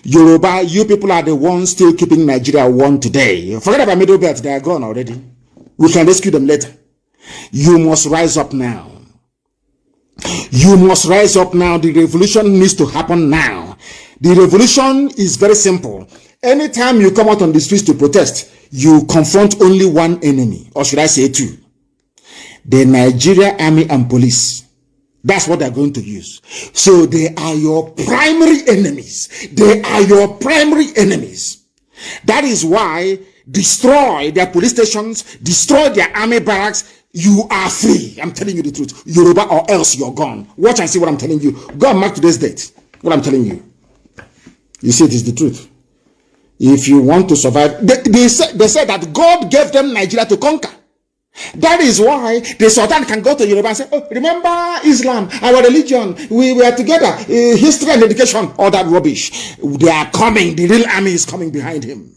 Yoruba, you people are the ones still keeping Nigeria one today. Forget about Middle Belt, they are gone already. We can rescue them later. You must rise up now. You must rise up now. The revolution needs to happen now. The revolution is very simple. Anytime you come out on the streets to protest, you confront only one enemy, or should I say two. The Nigeria Army and Police. That's what they're going to use. So they are your primary enemies. They are your primary enemies. That is why destroy their police stations, destroy their army barracks. You are free. I'm telling you the truth. Yoruba, or else you're gone. Watch and see what I'm telling you. Go and mark today's date. What I'm telling you. You see, it is the truth. If you want to survive, they said that God gave them Nigeria to conquer. That is why the Sultan can go to Yoruba and say, oh, remember Islam, our religion, we were together, history and education, all that rubbish. They are coming, the real army is coming behind him.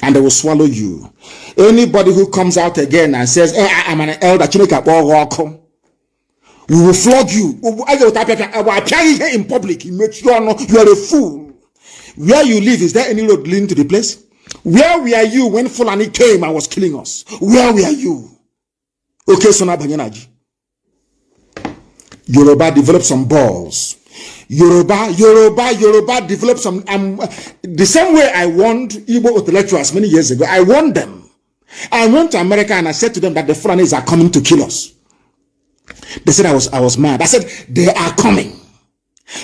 And they will swallow you. Anybody who comes out again and says, hey, I'm an elder, we will flog you. In public, you are a fool. Where you live, is there any road leading to the place? Where were you when Fulani came and was killing us? Where were you? Okay, Sona Banyanaji. Yoruba developed some balls. Yoruba developed some. The same way I warned Igbo intellectuals many years ago, I warned them. I went to America and I said to them that the Fulanis are coming to kill us. They said I was mad. I said, they are coming.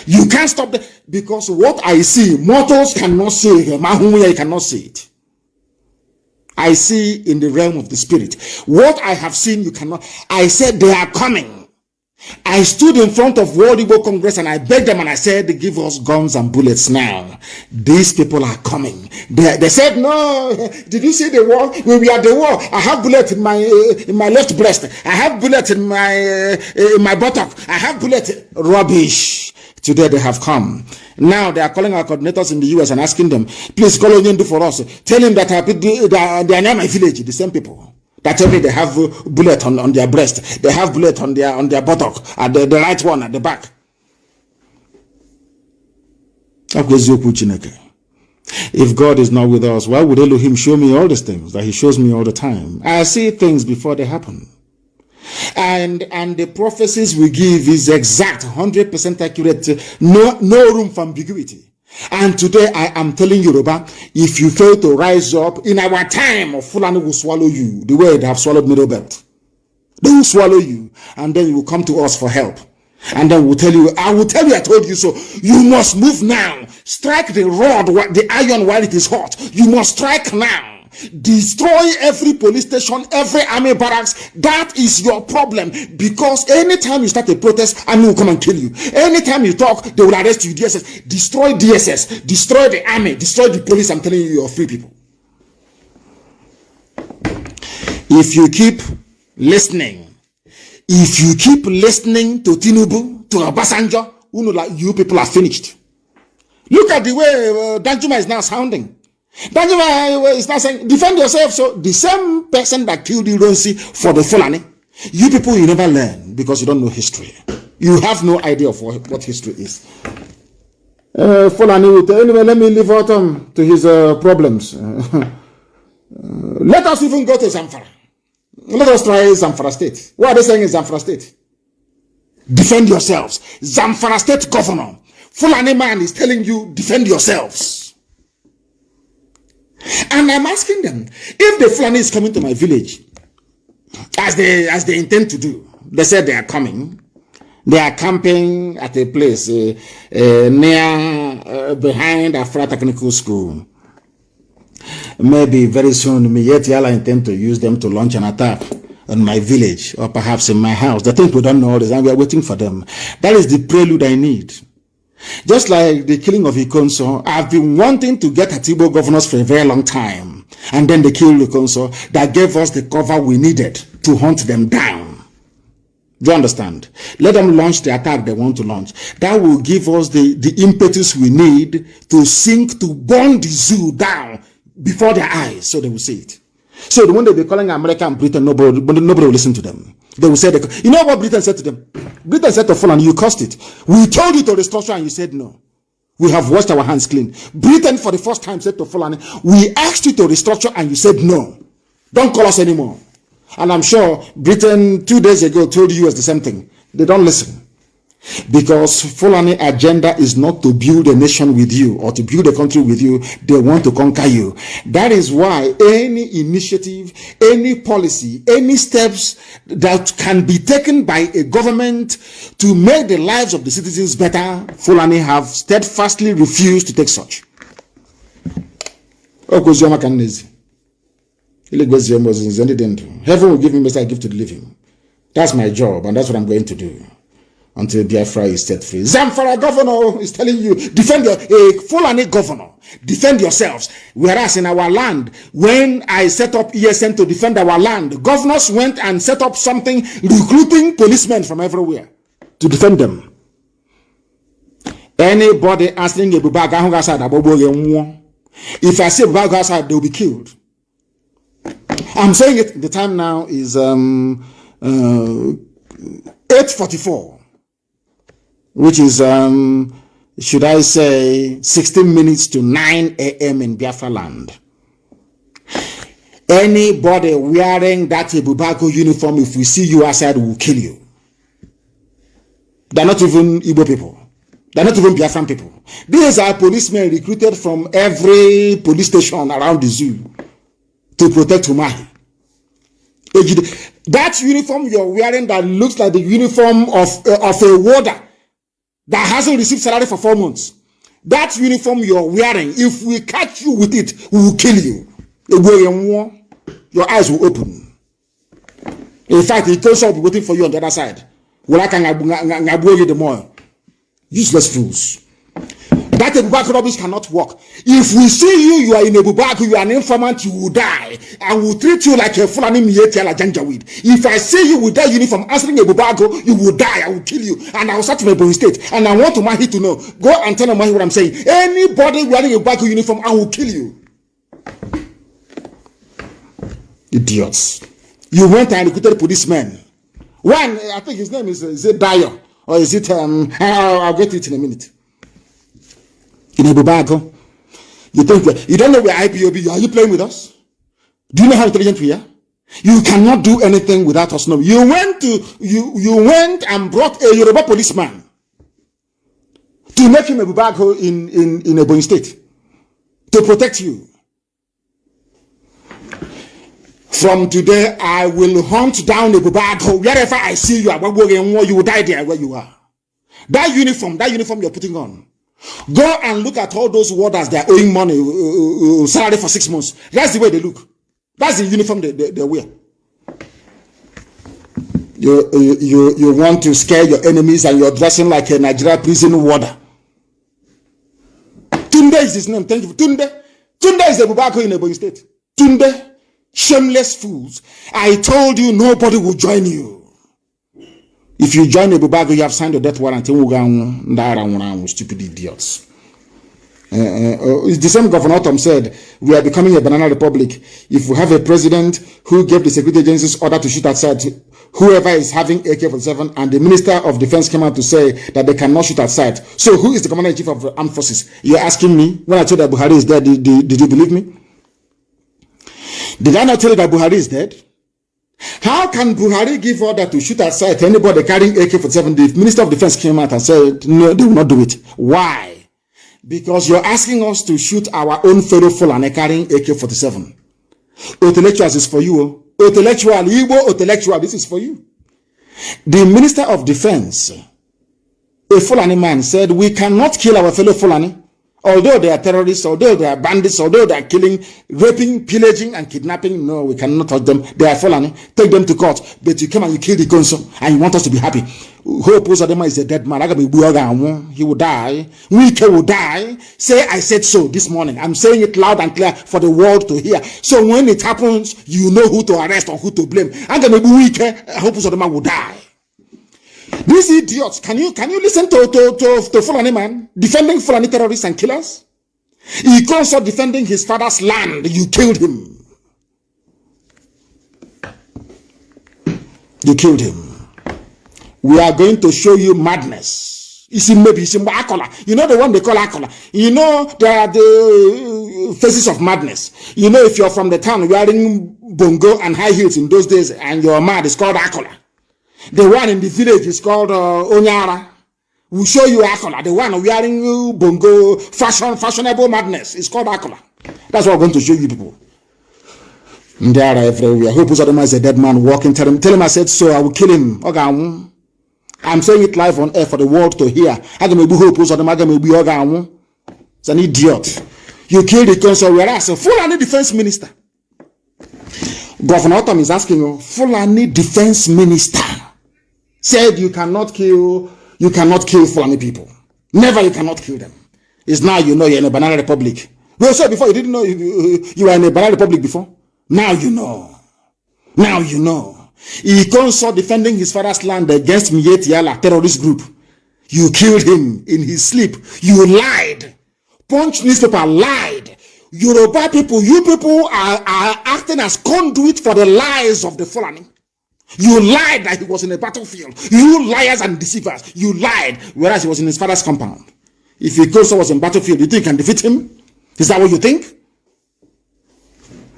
You can't stop them, because what I see, mortals cannot see it. You cannot see it. I see in the realm of the spirit. What I have seen, you cannot. I said they are coming. I stood in front of World Igbo Congress and I begged them and I said, give us guns and bullets now. These people are coming. They said, no. Did you see the war? We were at the war. I have bullet in my left breast. I have bullet in my buttock. I have bullet. Rubbish. Today they have come. Now they are calling our coordinators in the US and asking them, please call Onyendu for us. Tell him that they are near my village, the same people. That tell me they have bullet on their breast. They have bullet on their buttock, at the right one at the back. If God is not with us, why would Elohim show me all these things that he shows me all the time? I see things before they happen. And the prophecies we give is exact, 100% accurate, no room for ambiguity. And today I am telling Yoruba, if you fail to rise up, in our time, Fulani will swallow you the way they have swallowed Middle Belt. They will swallow you, and then you will come to us for help. And then we'll tell you, I will tell you I told you so. You must move now. Strike the rod, the iron while it is hot. You must strike now. Destroy every police station, every army barracks. That is your problem, because anytime you start a protest, army will come and kill you. Anytime you talk, they will arrest you. DSS, destroy DSS, destroy the army, destroy the police. I'm telling you, you're free people. If you keep listening, to Tinubu, to Obasanjo, you people are finished. Look at the way Danjuma is now sounding. Danjuma is now saying, defend yourself. So the same person that killed Ironsi for the Fulani, you people, you never learn because you don't know history. You have no idea of what history is. Fulani will tell, anyway, let me leave out to his problems. Let us even go to Zamfara. Let us try Zamfara State. What are they saying in Zamfara State? Defend yourselves. Zamfara State governor, Fulani man, is telling you, defend yourselves. And I'm asking them, if the Fulani is coming to my village, as they intend to do, they said they are coming. They are camping at a place near behind Afra Technical School. Maybe very soon, Yetiala intend to use them to launch an attack on my village or perhaps in my house. They think we don't know this, and we are waiting for them. That is the prelude I need. Just like the killing of Ikonso, I've been wanting to get at Igbo governors for a very long time. And then they killed Ikonso. That gave us the cover we needed to hunt them down. Do you understand? Let them launch the attack they want to launch. That will give us the impetus we need to sink, to burn the zoo down before their eyes, so they will see it. So when they be calling America and Britain, nobody will listen to them. They will say, you know what Britain said to them? Britain said to Fulani, you caused it. We told you to restructure and you said no. We have washed our hands clean. Britain for the first time said to Fulani, we asked you to restructure and you said no. Don't call us anymore. And I'm sure Britain 2 days ago told the US the same thing. They don't listen. Because Fulani agenda is not to build a nation with you or to build a country with you. They want to conquer you. That is why any initiative, any policy, any steps that can be taken by a government to make the lives of the citizens better, Fulani have steadfastly refused to take such. Heaven will give me best I give to the living. That's my job, and that's what I'm going to do until Biafra is set free. Zamfara governor is telling you, defend a Fulani governor, defend yourselves. Whereas in our land, when I set up ESN to defend our land, governors went and set up something, recruiting policemen from everywhere to defend them. Anybody asking a Bubaga outside, if I say Bubaga outside, they will be killed. I'm saying it, the time now is 8:44. Which is, should I say, 16 minutes to 9 a.m. in Biafra land. Anybody wearing that Ebubago uniform, if we see you outside, we will kill you. They're not even Igbo people. They're not even Biafran people. These are policemen recruited from every police station around the zoo to protect Umahi. That uniform you're wearing that looks like the uniform of a warder that hasn't received salary for 4 months. That uniform you're wearing, if we catch you with it, we will kill you. Your eyes will open. In fact, the council will be waiting for you on the other side. The more useless fools. That Ebubago rubbish cannot work. If we see you, you are in Ebubago, you are an informant, you will die. And we'll treat you like a Fulani Mieti ala Janjaweed. If I see you with that uniform answering Ebubago, you will die. I will kill you. And I will start to my Ebonyi state. And I want Umahi to know. Go and tell Umahi what I'm saying. Anybody wearing a Ebubago uniform, I will kill you. Idiots. You went and recruited policemen. One, I think his name is it Dayo? Or is it, I'll get it in a minute. In Ebubago, you think you don't know where IPOB? Are you playing with us? Do you know how intelligent we are? You cannot do anything without us knowing. You went and brought a Yoruba policeman to make him Ebubago in Ebonyi state to protect you. From today, I will hunt down Ebubago wherever I see you. You will die there where you are. That uniform you're putting on. Go and look at all those warders they are owing money, salary for 6 months. That's the way they look. That's the uniform they wear. You want to scare your enemies and you're dressing like a Nigeria prison warder. Tunde is his name. Thank you. Tunde is the Ebubago in Ebonyi state. Tunde, shameless fools. I told you nobody will join you. If you join Ebubago, you have signed a death warrant. Stupid idiots. The same Governor Tom said, we are becoming a banana republic. If we have a president who gave the security agencies order to shoot at sight, whoever is having AK-47, and the Minister of Defense came out to say that they cannot shoot at sight. So who is the Commander-in-Chief of the Armed Forces? You're asking me? When I told that Buhari is dead, did you believe me? Did I not tell you that Buhari is dead? How can Buhari give order to shoot at sight anybody carrying AK-47? The Minister of Defense came out and said, no, they will not do it. Why? Because you're asking us to shoot our own fellow Fulani carrying AK-47. Intellectuals is for you. Intellectual, Igbo, intellectual, this is for you. The Minister of Defense, a Fulani man, said, we cannot kill our fellow Fulani Although they are terrorists, although they are bandits, although they are killing, raping, pillaging, and kidnapping, no, we cannot touch them. They are fallen. Take them to court. But you come and you kill the consul, and you want us to be happy. Hope Uzodinma is a dead man. He will die. Wike will die. Say, I said so this morning. I'm saying it loud and clear for the world to hear. So when it happens, you know who to arrest or who to blame. I'm going to be Wike. I hope Uzodinma will die. These idiots, can you listen to Fulani man defending Fulani terrorists and killers? He also defending his father's land. You killed him. You killed him. We are going to show you madness. You know the one they call Akola. You know there are the faces of madness. You know if you're from the town wearing bongo and high heels in those days and you're mad, it's called Akola. The one in the village is called Onyara. We'll show you Akola. The one wearing bongo, fashionable madness is called Akola. That's what we're going to show you people. They are everywhere. Hope Uzodinma is a dead man walking. Tell him I said so. I will kill him. I'm saying it live on air for the world to hear. It's an idiot. You killed the consul, whereas a Fulani defense minister. Governor Otom is asking you, Fulani defense minister said you cannot kill Fulani people. Never, you cannot kill them. It's now you know you're in a banana republic. Well, so before you didn't know you were in a banana republic before. Now you know. Now you know. He consort defending his father's land against Miyetti Allah terrorist group. You killed him in his sleep. You lied. Punch newspaper lied. Yoruba people, you people are acting as conduit for the lies of the Fulani. You lied that he was in a battlefield. You liars and deceivers. You lied, whereas he was in his father's compound. If he was in battlefield, you think you can defeat him? Is that what you think?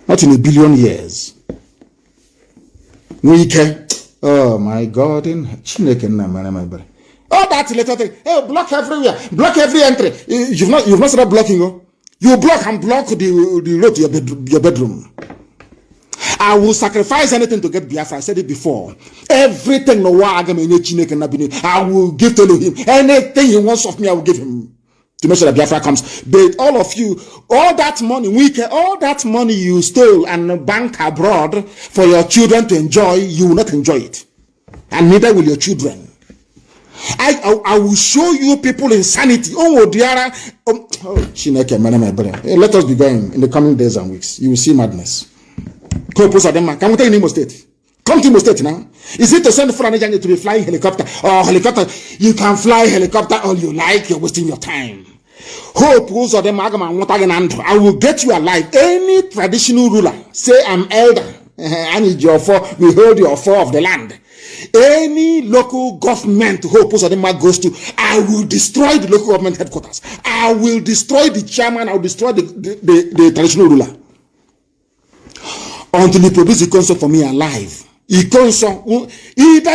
Not in a billion years. We can. Oh my God! Oh, that little thing. Hey, block everywhere. Block every entry. You've not started blocking. Oh, you block and block the road to your bedroom. I will sacrifice anything to get Biafra. I said it before. Everything I will give to him. Anything he wants of me, I will give him. To make sure that Biafra comes. But all of you, all that money you stole and banked abroad for your children to enjoy, you will not enjoy it. And neither will your children. I will show you people insanity. Let us be going in the coming days and weeks. You will see madness. Can we take Imo State? Come to Imo State now. Is it to send Fulani to be flying helicopter? Or helicopter? You can fly helicopter all you like. You're wasting your time. Hope I will get you alive. Any traditional ruler, say I'm elder, I need your four, we hold your four of the land. Any local government Hope Uzodinma goes to, I will destroy the local government headquarters. I will destroy the chairman. I will destroy the traditional ruler. Until he produces the consul for me alive. Either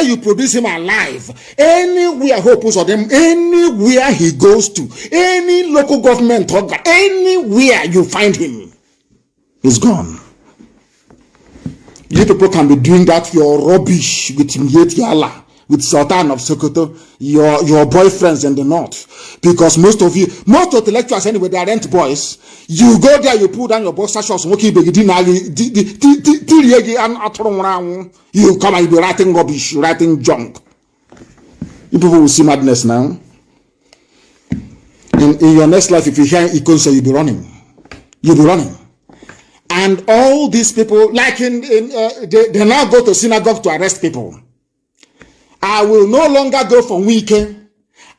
you produce him alive, anywhere Hope Uzodinma, anywhere he goes to, any local government organ, anywhere you find him, he's gone. You people can be doing that your rubbish with Miyetti Allah, with Sultan of Sokoto, your boyfriends in the north. Because most of the intellectuals anyway, they are rent boys. You go there, you pull down your boxer shorts, you come and be writing rubbish, writing junk. You people will see madness now. In your next life, if you hear Ikonso, you'll be running. You'll be running. And all these people, like they now go to synagogue to arrest people. I will no longer go for weekend.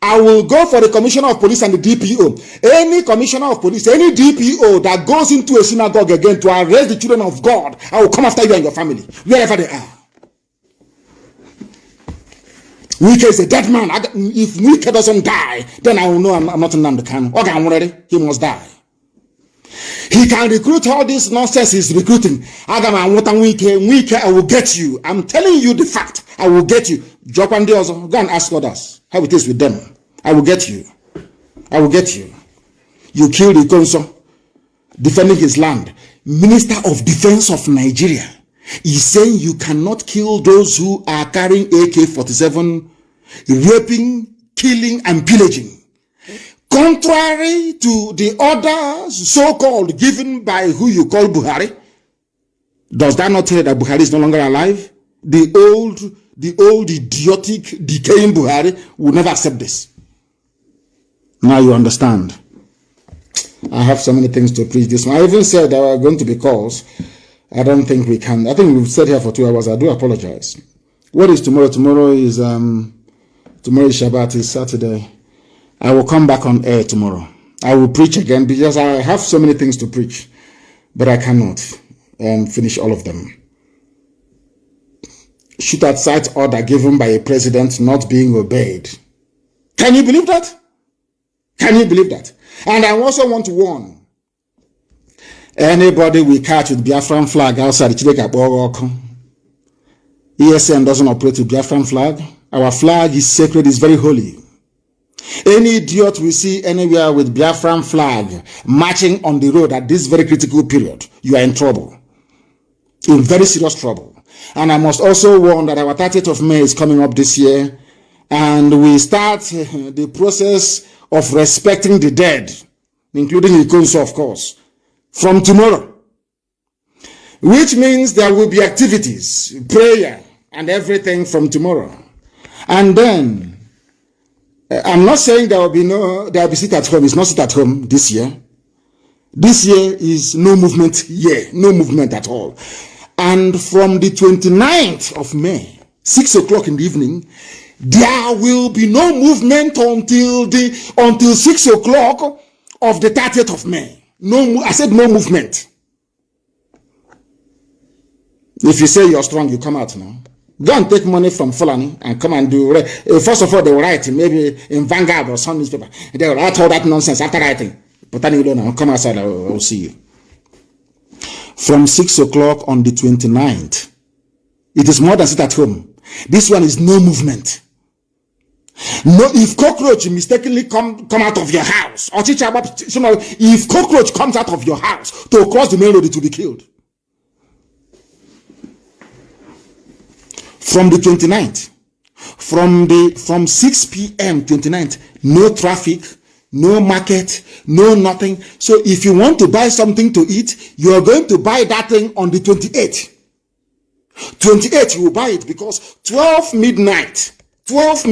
I will go for the commissioner of police and the DPO. Any commissioner of police, any DPO that goes into a synagogue again to arrest the children of God, I will come after you and your family, wherever they are. Wike is a dead man. If Wike doesn't die, then I will know I'm not Nnamdi Kanu. Okay, I'm ready. He must die. He can recruit all this nonsense he's recruiting. Wike, I will get you. I'm telling you the fact. I will get you. Go and ask others how it is with them. I will get you. I will get you. You killed the consul defending his land. Minister of Defense of Nigeria is saying you cannot kill those who are carrying AK-47, raping, killing, and pillaging. Contrary to the orders so-called given by who you call Buhari, does that not tell you that Buhari is no longer alive? The old idiotic, decaying Buhari will never accept this. Now you understand. I have so many things to preach this one. I even said there are going to be calls. I don't think we can. I think we've stayed here for 2 hours. I do apologize. What is tomorrow? Tomorrow is Shabbat, is Saturday. I will come back on air tomorrow. I will preach again because I have so many things to preach, but I cannot finish all of them. Shoot at sight order given by a president not being obeyed. Can you believe that? Can you believe that? And I also want to warn anybody we catch with Biafran flag outside ESN doesn't operate with Biafran flag. Our flag is sacred, is very holy. Any idiot we see anywhere with Biafran flag marching on the road at this very critical period, you are in trouble. In very serious trouble. And I must also warn that our 30th of May is coming up this year, and we start the process of respecting the dead, including Ikonso, of course, from tomorrow. Which means there will be activities, prayer, and everything from tomorrow. And then, I'm not saying there will be sit at home. It's not sit at home this year. This year is no movement year, no movement at all. And from the 29th of May, 6 o'clock in the evening, there will be no movement until 6 o'clock of the 30th of May. No, I said no movement. If you say you're strong, you come out now. Go and take money from Fulani and come and do. First of all, they will write maybe in Vanguard or some newspaper. They will write all that nonsense after writing. But then you don't know. Come outside, I will see you. From 6 o'clock on the 29th, it is more than sit at home. This one is no movement. No, if cockroach mistakenly come out of your house, or if cockroach comes out of your house to cross the main road, it will be killed. From the 29th, from 6 p.m. 29th, no traffic, no market, no nothing. So if you want to buy something to eat, you are going to buy that thing on the 28th. 28th, you will buy it because 12 midnight of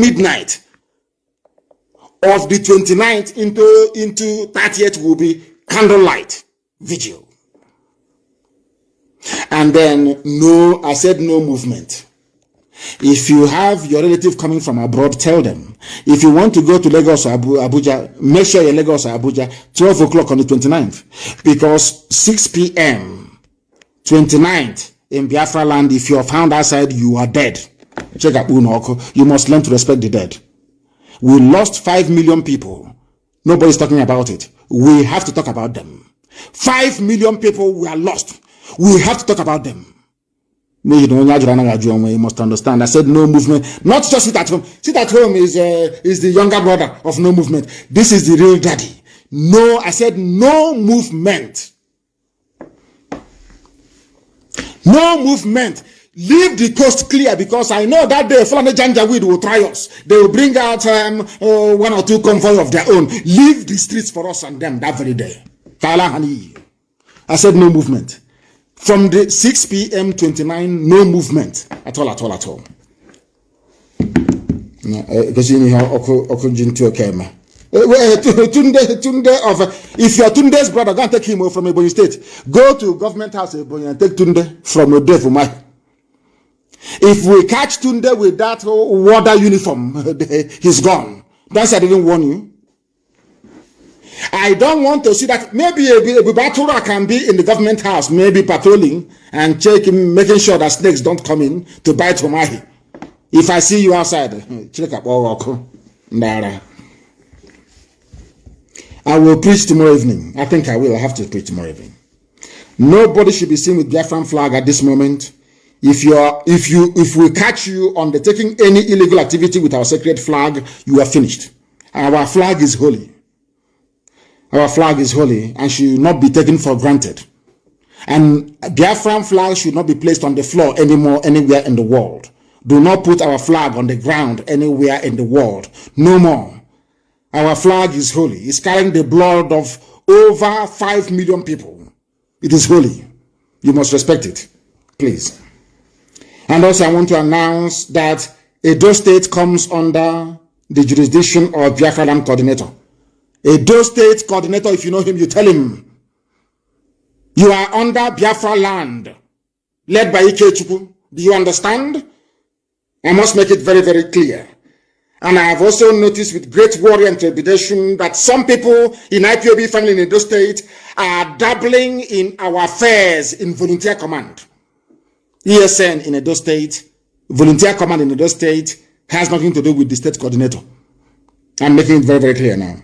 the 29th into 30th will be candlelight vigil. And then I said no movement. If you have your relative coming from abroad, tell them. If you want to go to Lagos or Abuja, make sure you're Lagos or Abuja, 12 o'clock on the 29th. Because 6 p.m., 29th, in Biafra land, if you're found outside, you are dead. Check out Unoko. You must learn to respect the dead. We lost 5 million people. Nobody's talking about it. We have to talk about them. 5 million people were lost. We have to talk about them. You must understand. I said no movement. Not just sit at home. Sit at home is the younger brother of no movement. This is the real daddy. No, I said no movement. No movement. Leave the coast clear, because I know that day Fulani Janjaweed will try us. They will bring out 1 or 2 convoy of their own. Leave the streets for us and them that very day. I said no movement. From the 6 p.m. 29, no movement at all. Because you know, Tunde if you're Tunde's brother, go and take him from Ebonyi State. Go to government house Ebonyi and take Tunde from Odefumai. If we catch Tunde with that water uniform, he's gone. That's I didn't warn you. I don't want to see that. Maybe a Batura can be in the government house, maybe patrolling and checking, making sure that snakes don't come in to bite Homahi. If I see you outside, check up all. I will preach tomorrow evening. I think I will. I have to preach tomorrow evening. Nobody should be seen with Biafran flag at this moment. If we catch you undertaking any illegal activity with our sacred flag, you are finished. Our flag is holy. Our flag is holy and should not be taken for granted. And Biafran flag should not be placed on the floor anymore, anywhere in the world. Do not put our flag on the ground anywhere in the world. No more. Our flag is holy. It's carrying the blood of over 5 million people. It is holy. You must respect it, please. And also I want to announce that Edo State comes under the jurisdiction of Biafra Land Coordinator. Edo State Coordinator, if you know him, you tell him, you are under Biafra Land, led by Ikechukwu. Do you understand? I must make it very, very clear. And I have also noticed with great worry and trepidation that some people in IPOB family in Edo State are dabbling in our affairs in volunteer command. ESN in Edo State, volunteer command in Edo State has nothing to do with the state coordinator. I'm making it very, very clear now.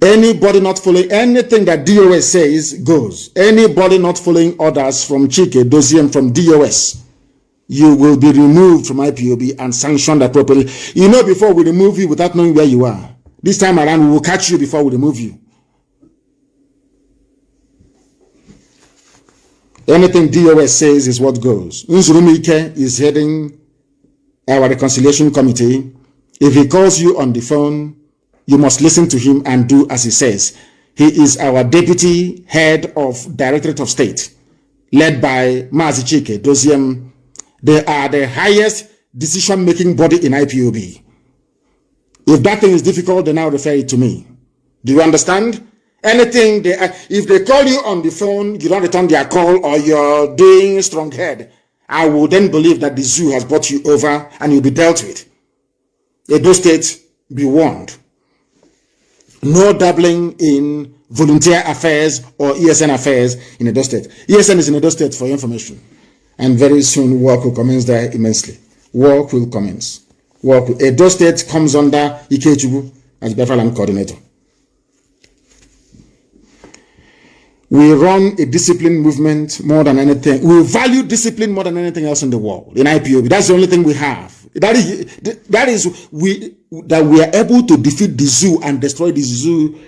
Anybody not following anything that DOS says goes. Anybody not following orders from Chike, Doziem, from DOS, you will be removed from IPOB and sanctioned appropriately. You know, before we remove you without knowing where you are. This time around, we will catch you before we remove you. Anything DOS says is what goes. Nzurumike is heading our reconciliation committee. If he calls you on the phone, you must listen to him and do as he says. He is our deputy head of Directorate of State, led by Mazi Chike, Doziem. They are the highest decision-making body in IPOB. If that thing is difficult, then I'll refer it to me. Do you understand? Anything, if they call you on the phone, you don't return their call, or you're doing strong head, I will then believe that the zoo has brought you over and you'll be dealt with. Edo State, be warned. No dabbling in volunteer affairs or ESN affairs in Edo State. ESN is in Edo State for your information. And very soon work will commence there immensely. Work will commence. Edo State comes under Ikechukwu as Biafra Land Coordinator. We run a discipline movement more than anything. We value discipline more than anything else in the world. In IPOB, that's the only thing we have. That we are able to defeat the zoo and destroy the zoo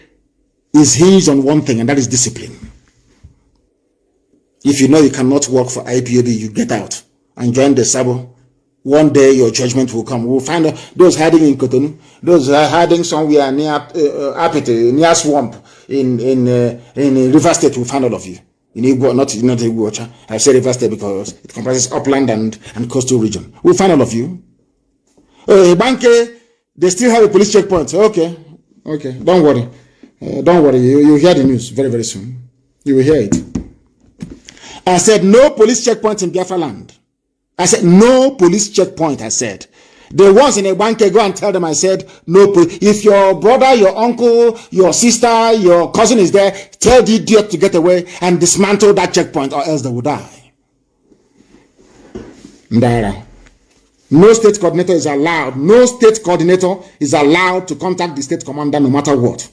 is hinged on one thing, and that is discipline. If you know you cannot work for IPOB, you get out and join the Sabo. One day your judgment will come. We'll find those hiding in Cotonou, those are hiding somewhere near Apete, near Swamp in River State. We'll find all of you. In Igbo, not Igbo. I say River State because it comprises upland and coastal region. We'll find all of you. Banke, they still have a police checkpoint. Okay, don't worry. Don't worry. You'll hear the news very, very soon. You will hear it. I said no police checkpoint in Biafra land. I said no police checkpoint. I said the ones in a bank, go and tell them I said no. If your brother, your uncle, your sister, your cousin is there, tell the idiot to get away and dismantle that checkpoint, or else they will die. Ndara. No state coordinator is allowed. No state coordinator is allowed to contact the state commander no matter what.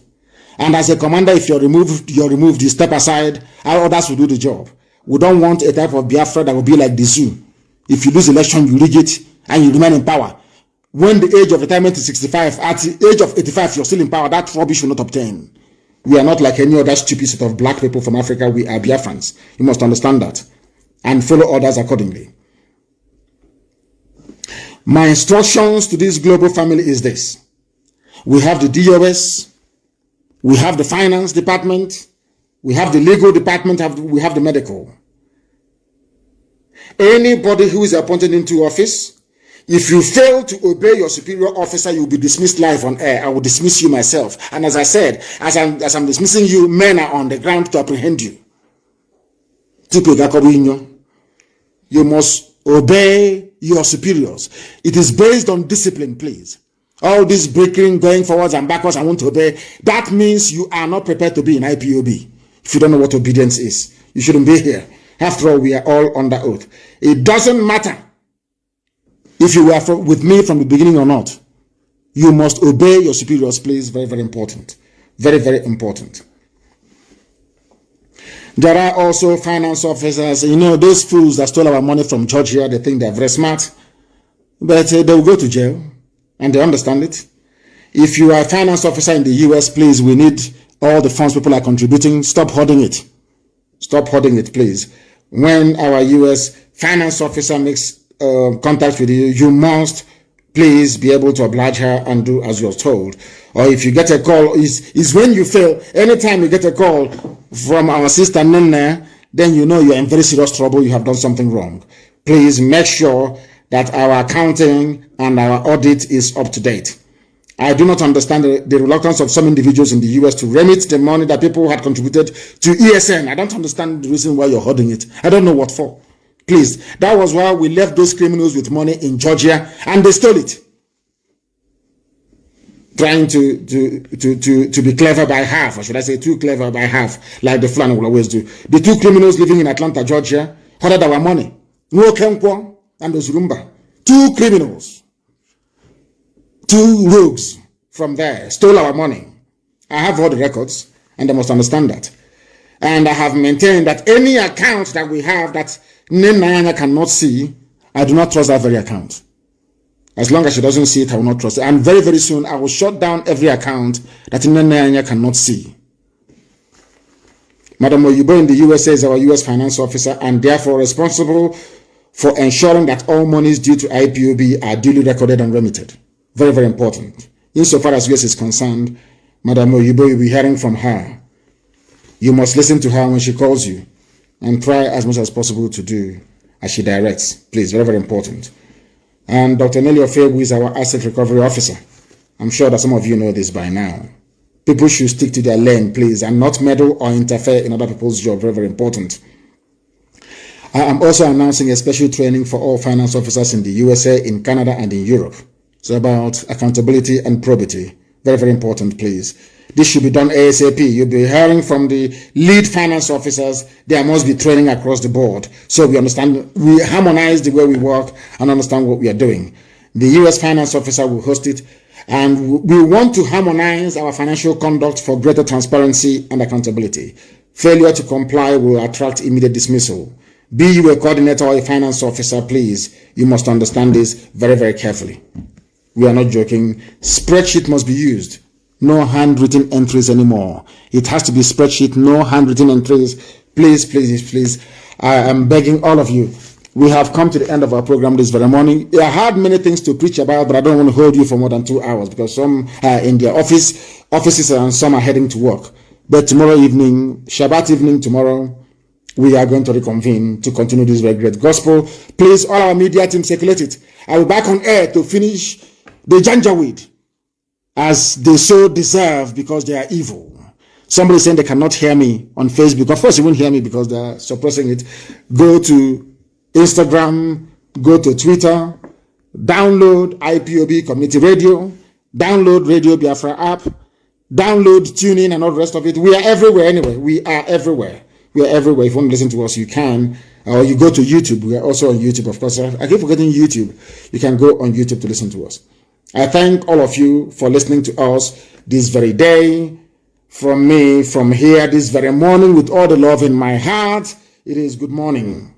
And as a commander, if you're removed, you step aside. Our others will do the job. We don't want a type of Biafra that will be like the zoo. If you lose election, you rig it and you remain in power. When the age of retirement is 65, at the age of 85, you're still in power. That rubbish will not obtain. We are not like any other stupid set of black people from Africa. We are Biafrans. You must understand that and follow orders accordingly. My instructions to this global family is this. We have the DOS, we have the finance department, we have the legal department, we have the medical. Anybody who is appointed into office, if you fail to obey your superior officer, you'll be dismissed live on air. I will dismiss you myself. And as I said, as I'm dismissing you, men are on the ground to apprehend you. You must obey your superiors. It is based on discipline, please. All this breaking, going forwards and backwards, I want to obey. That means you are not prepared to be in IPOB. If you don't know what obedience is, you shouldn't be here. After all, we are all under oath. It doesn't matter if you were with me from the beginning or not. You must obey your superiors, please. Very, very important. Very, very important. There are also finance officers. You know, those fools that stole our money from Georgia, they think they're very smart. But they will go to jail. And they understand it. If you are a finance officer in the US, please, we need all the funds people are contributing. Stop hoarding it. Stop hoarding it, please. When our US finance officer makes contact with you, you must please be able to oblige her and do as you're told. Or if you get a call, is when you fail. Anytime you get a call from our sister Nene, then you know you're in very serious trouble. You have done something wrong. Please make sure that our accounting and our audit is up to date. I do not understand the reluctance of some individuals in the US to remit the money that people had contributed to ESN. I don't understand the reason why you're holding it. I don't know what for. Please, that was why we left those criminals with money in Georgia and they stole it. Trying to be clever by half, or should I say too clever by half, like the Fulani will always do. The two criminals living in Atlanta, Georgia, hoarded our money. Nwokenkwo and Ozurumba. Two criminals. Two rogues from there stole our money. I have all the records, and they must understand that. And I have maintained that any account that we have that NNAMDI'S cannot see, I do not trust that very account. As long as she doesn't see it, I will not trust it. And very, very soon, I will shut down every account that NNAMDI'S cannot see. Madam Oyibo in the USA is our US finance officer and therefore responsible for ensuring that all monies due to IPOB are duly recorded and remitted. Very, very important. Insofar as US is concerned, Madam Oyibo, you'll be hearing from her. You must listen to her when she calls you and try as much as possible to do as she directs. Please, very, very important. And Dr. Nelly Ofebu is our asset recovery officer. I'm sure that some of you know this by now. People should stick to their lane, please, and not meddle or interfere in other people's job. Very, very important. I am also announcing a special training for all finance officers in the USA, in Canada, and in Europe. It's about accountability and probity. Very, very important, please. This should be done ASAP. You'll be hearing from the lead finance officers. There must be training across the board. So we understand, we harmonize the way we work and understand what we are doing. The US finance officer will host it. And we want to harmonize our financial conduct for greater transparency and accountability. Failure to comply will attract immediate dismissal. Be you a coordinator or a finance officer, please, you must understand this very, very carefully. We are not joking. Spreadsheet must be used. No handwritten entries anymore. It has to be spreadsheet, no handwritten entries. Please, please, please. I am begging all of you. We have come to the end of our program this very morning. I had many things to preach about, but I don't want to hold you for more than 2 hours because some are in their offices and some are heading to work. But tomorrow evening, Shabbat evening tomorrow, we are going to reconvene to continue this very great gospel. Please, all our media team, circulate it. I will be back on air to finish the Janjaweed as they so deserve because they are evil. Somebody saying they cannot hear me on Facebook. Of course, you won't hear me because they are suppressing it. Go to Instagram, go to Twitter, download IPOB Community Radio, download Radio Biafra app, download TuneIn and all the rest of it. We are everywhere anyway. We are everywhere. We are everywhere. If you want to listen to us, you can. Or you go to YouTube. We are also on YouTube, of course. I keep forgetting YouTube. You can go on YouTube to listen to us. I thank all of you for listening to us this very day. From me, from here, this very morning, with all the love in my heart, it is good morning.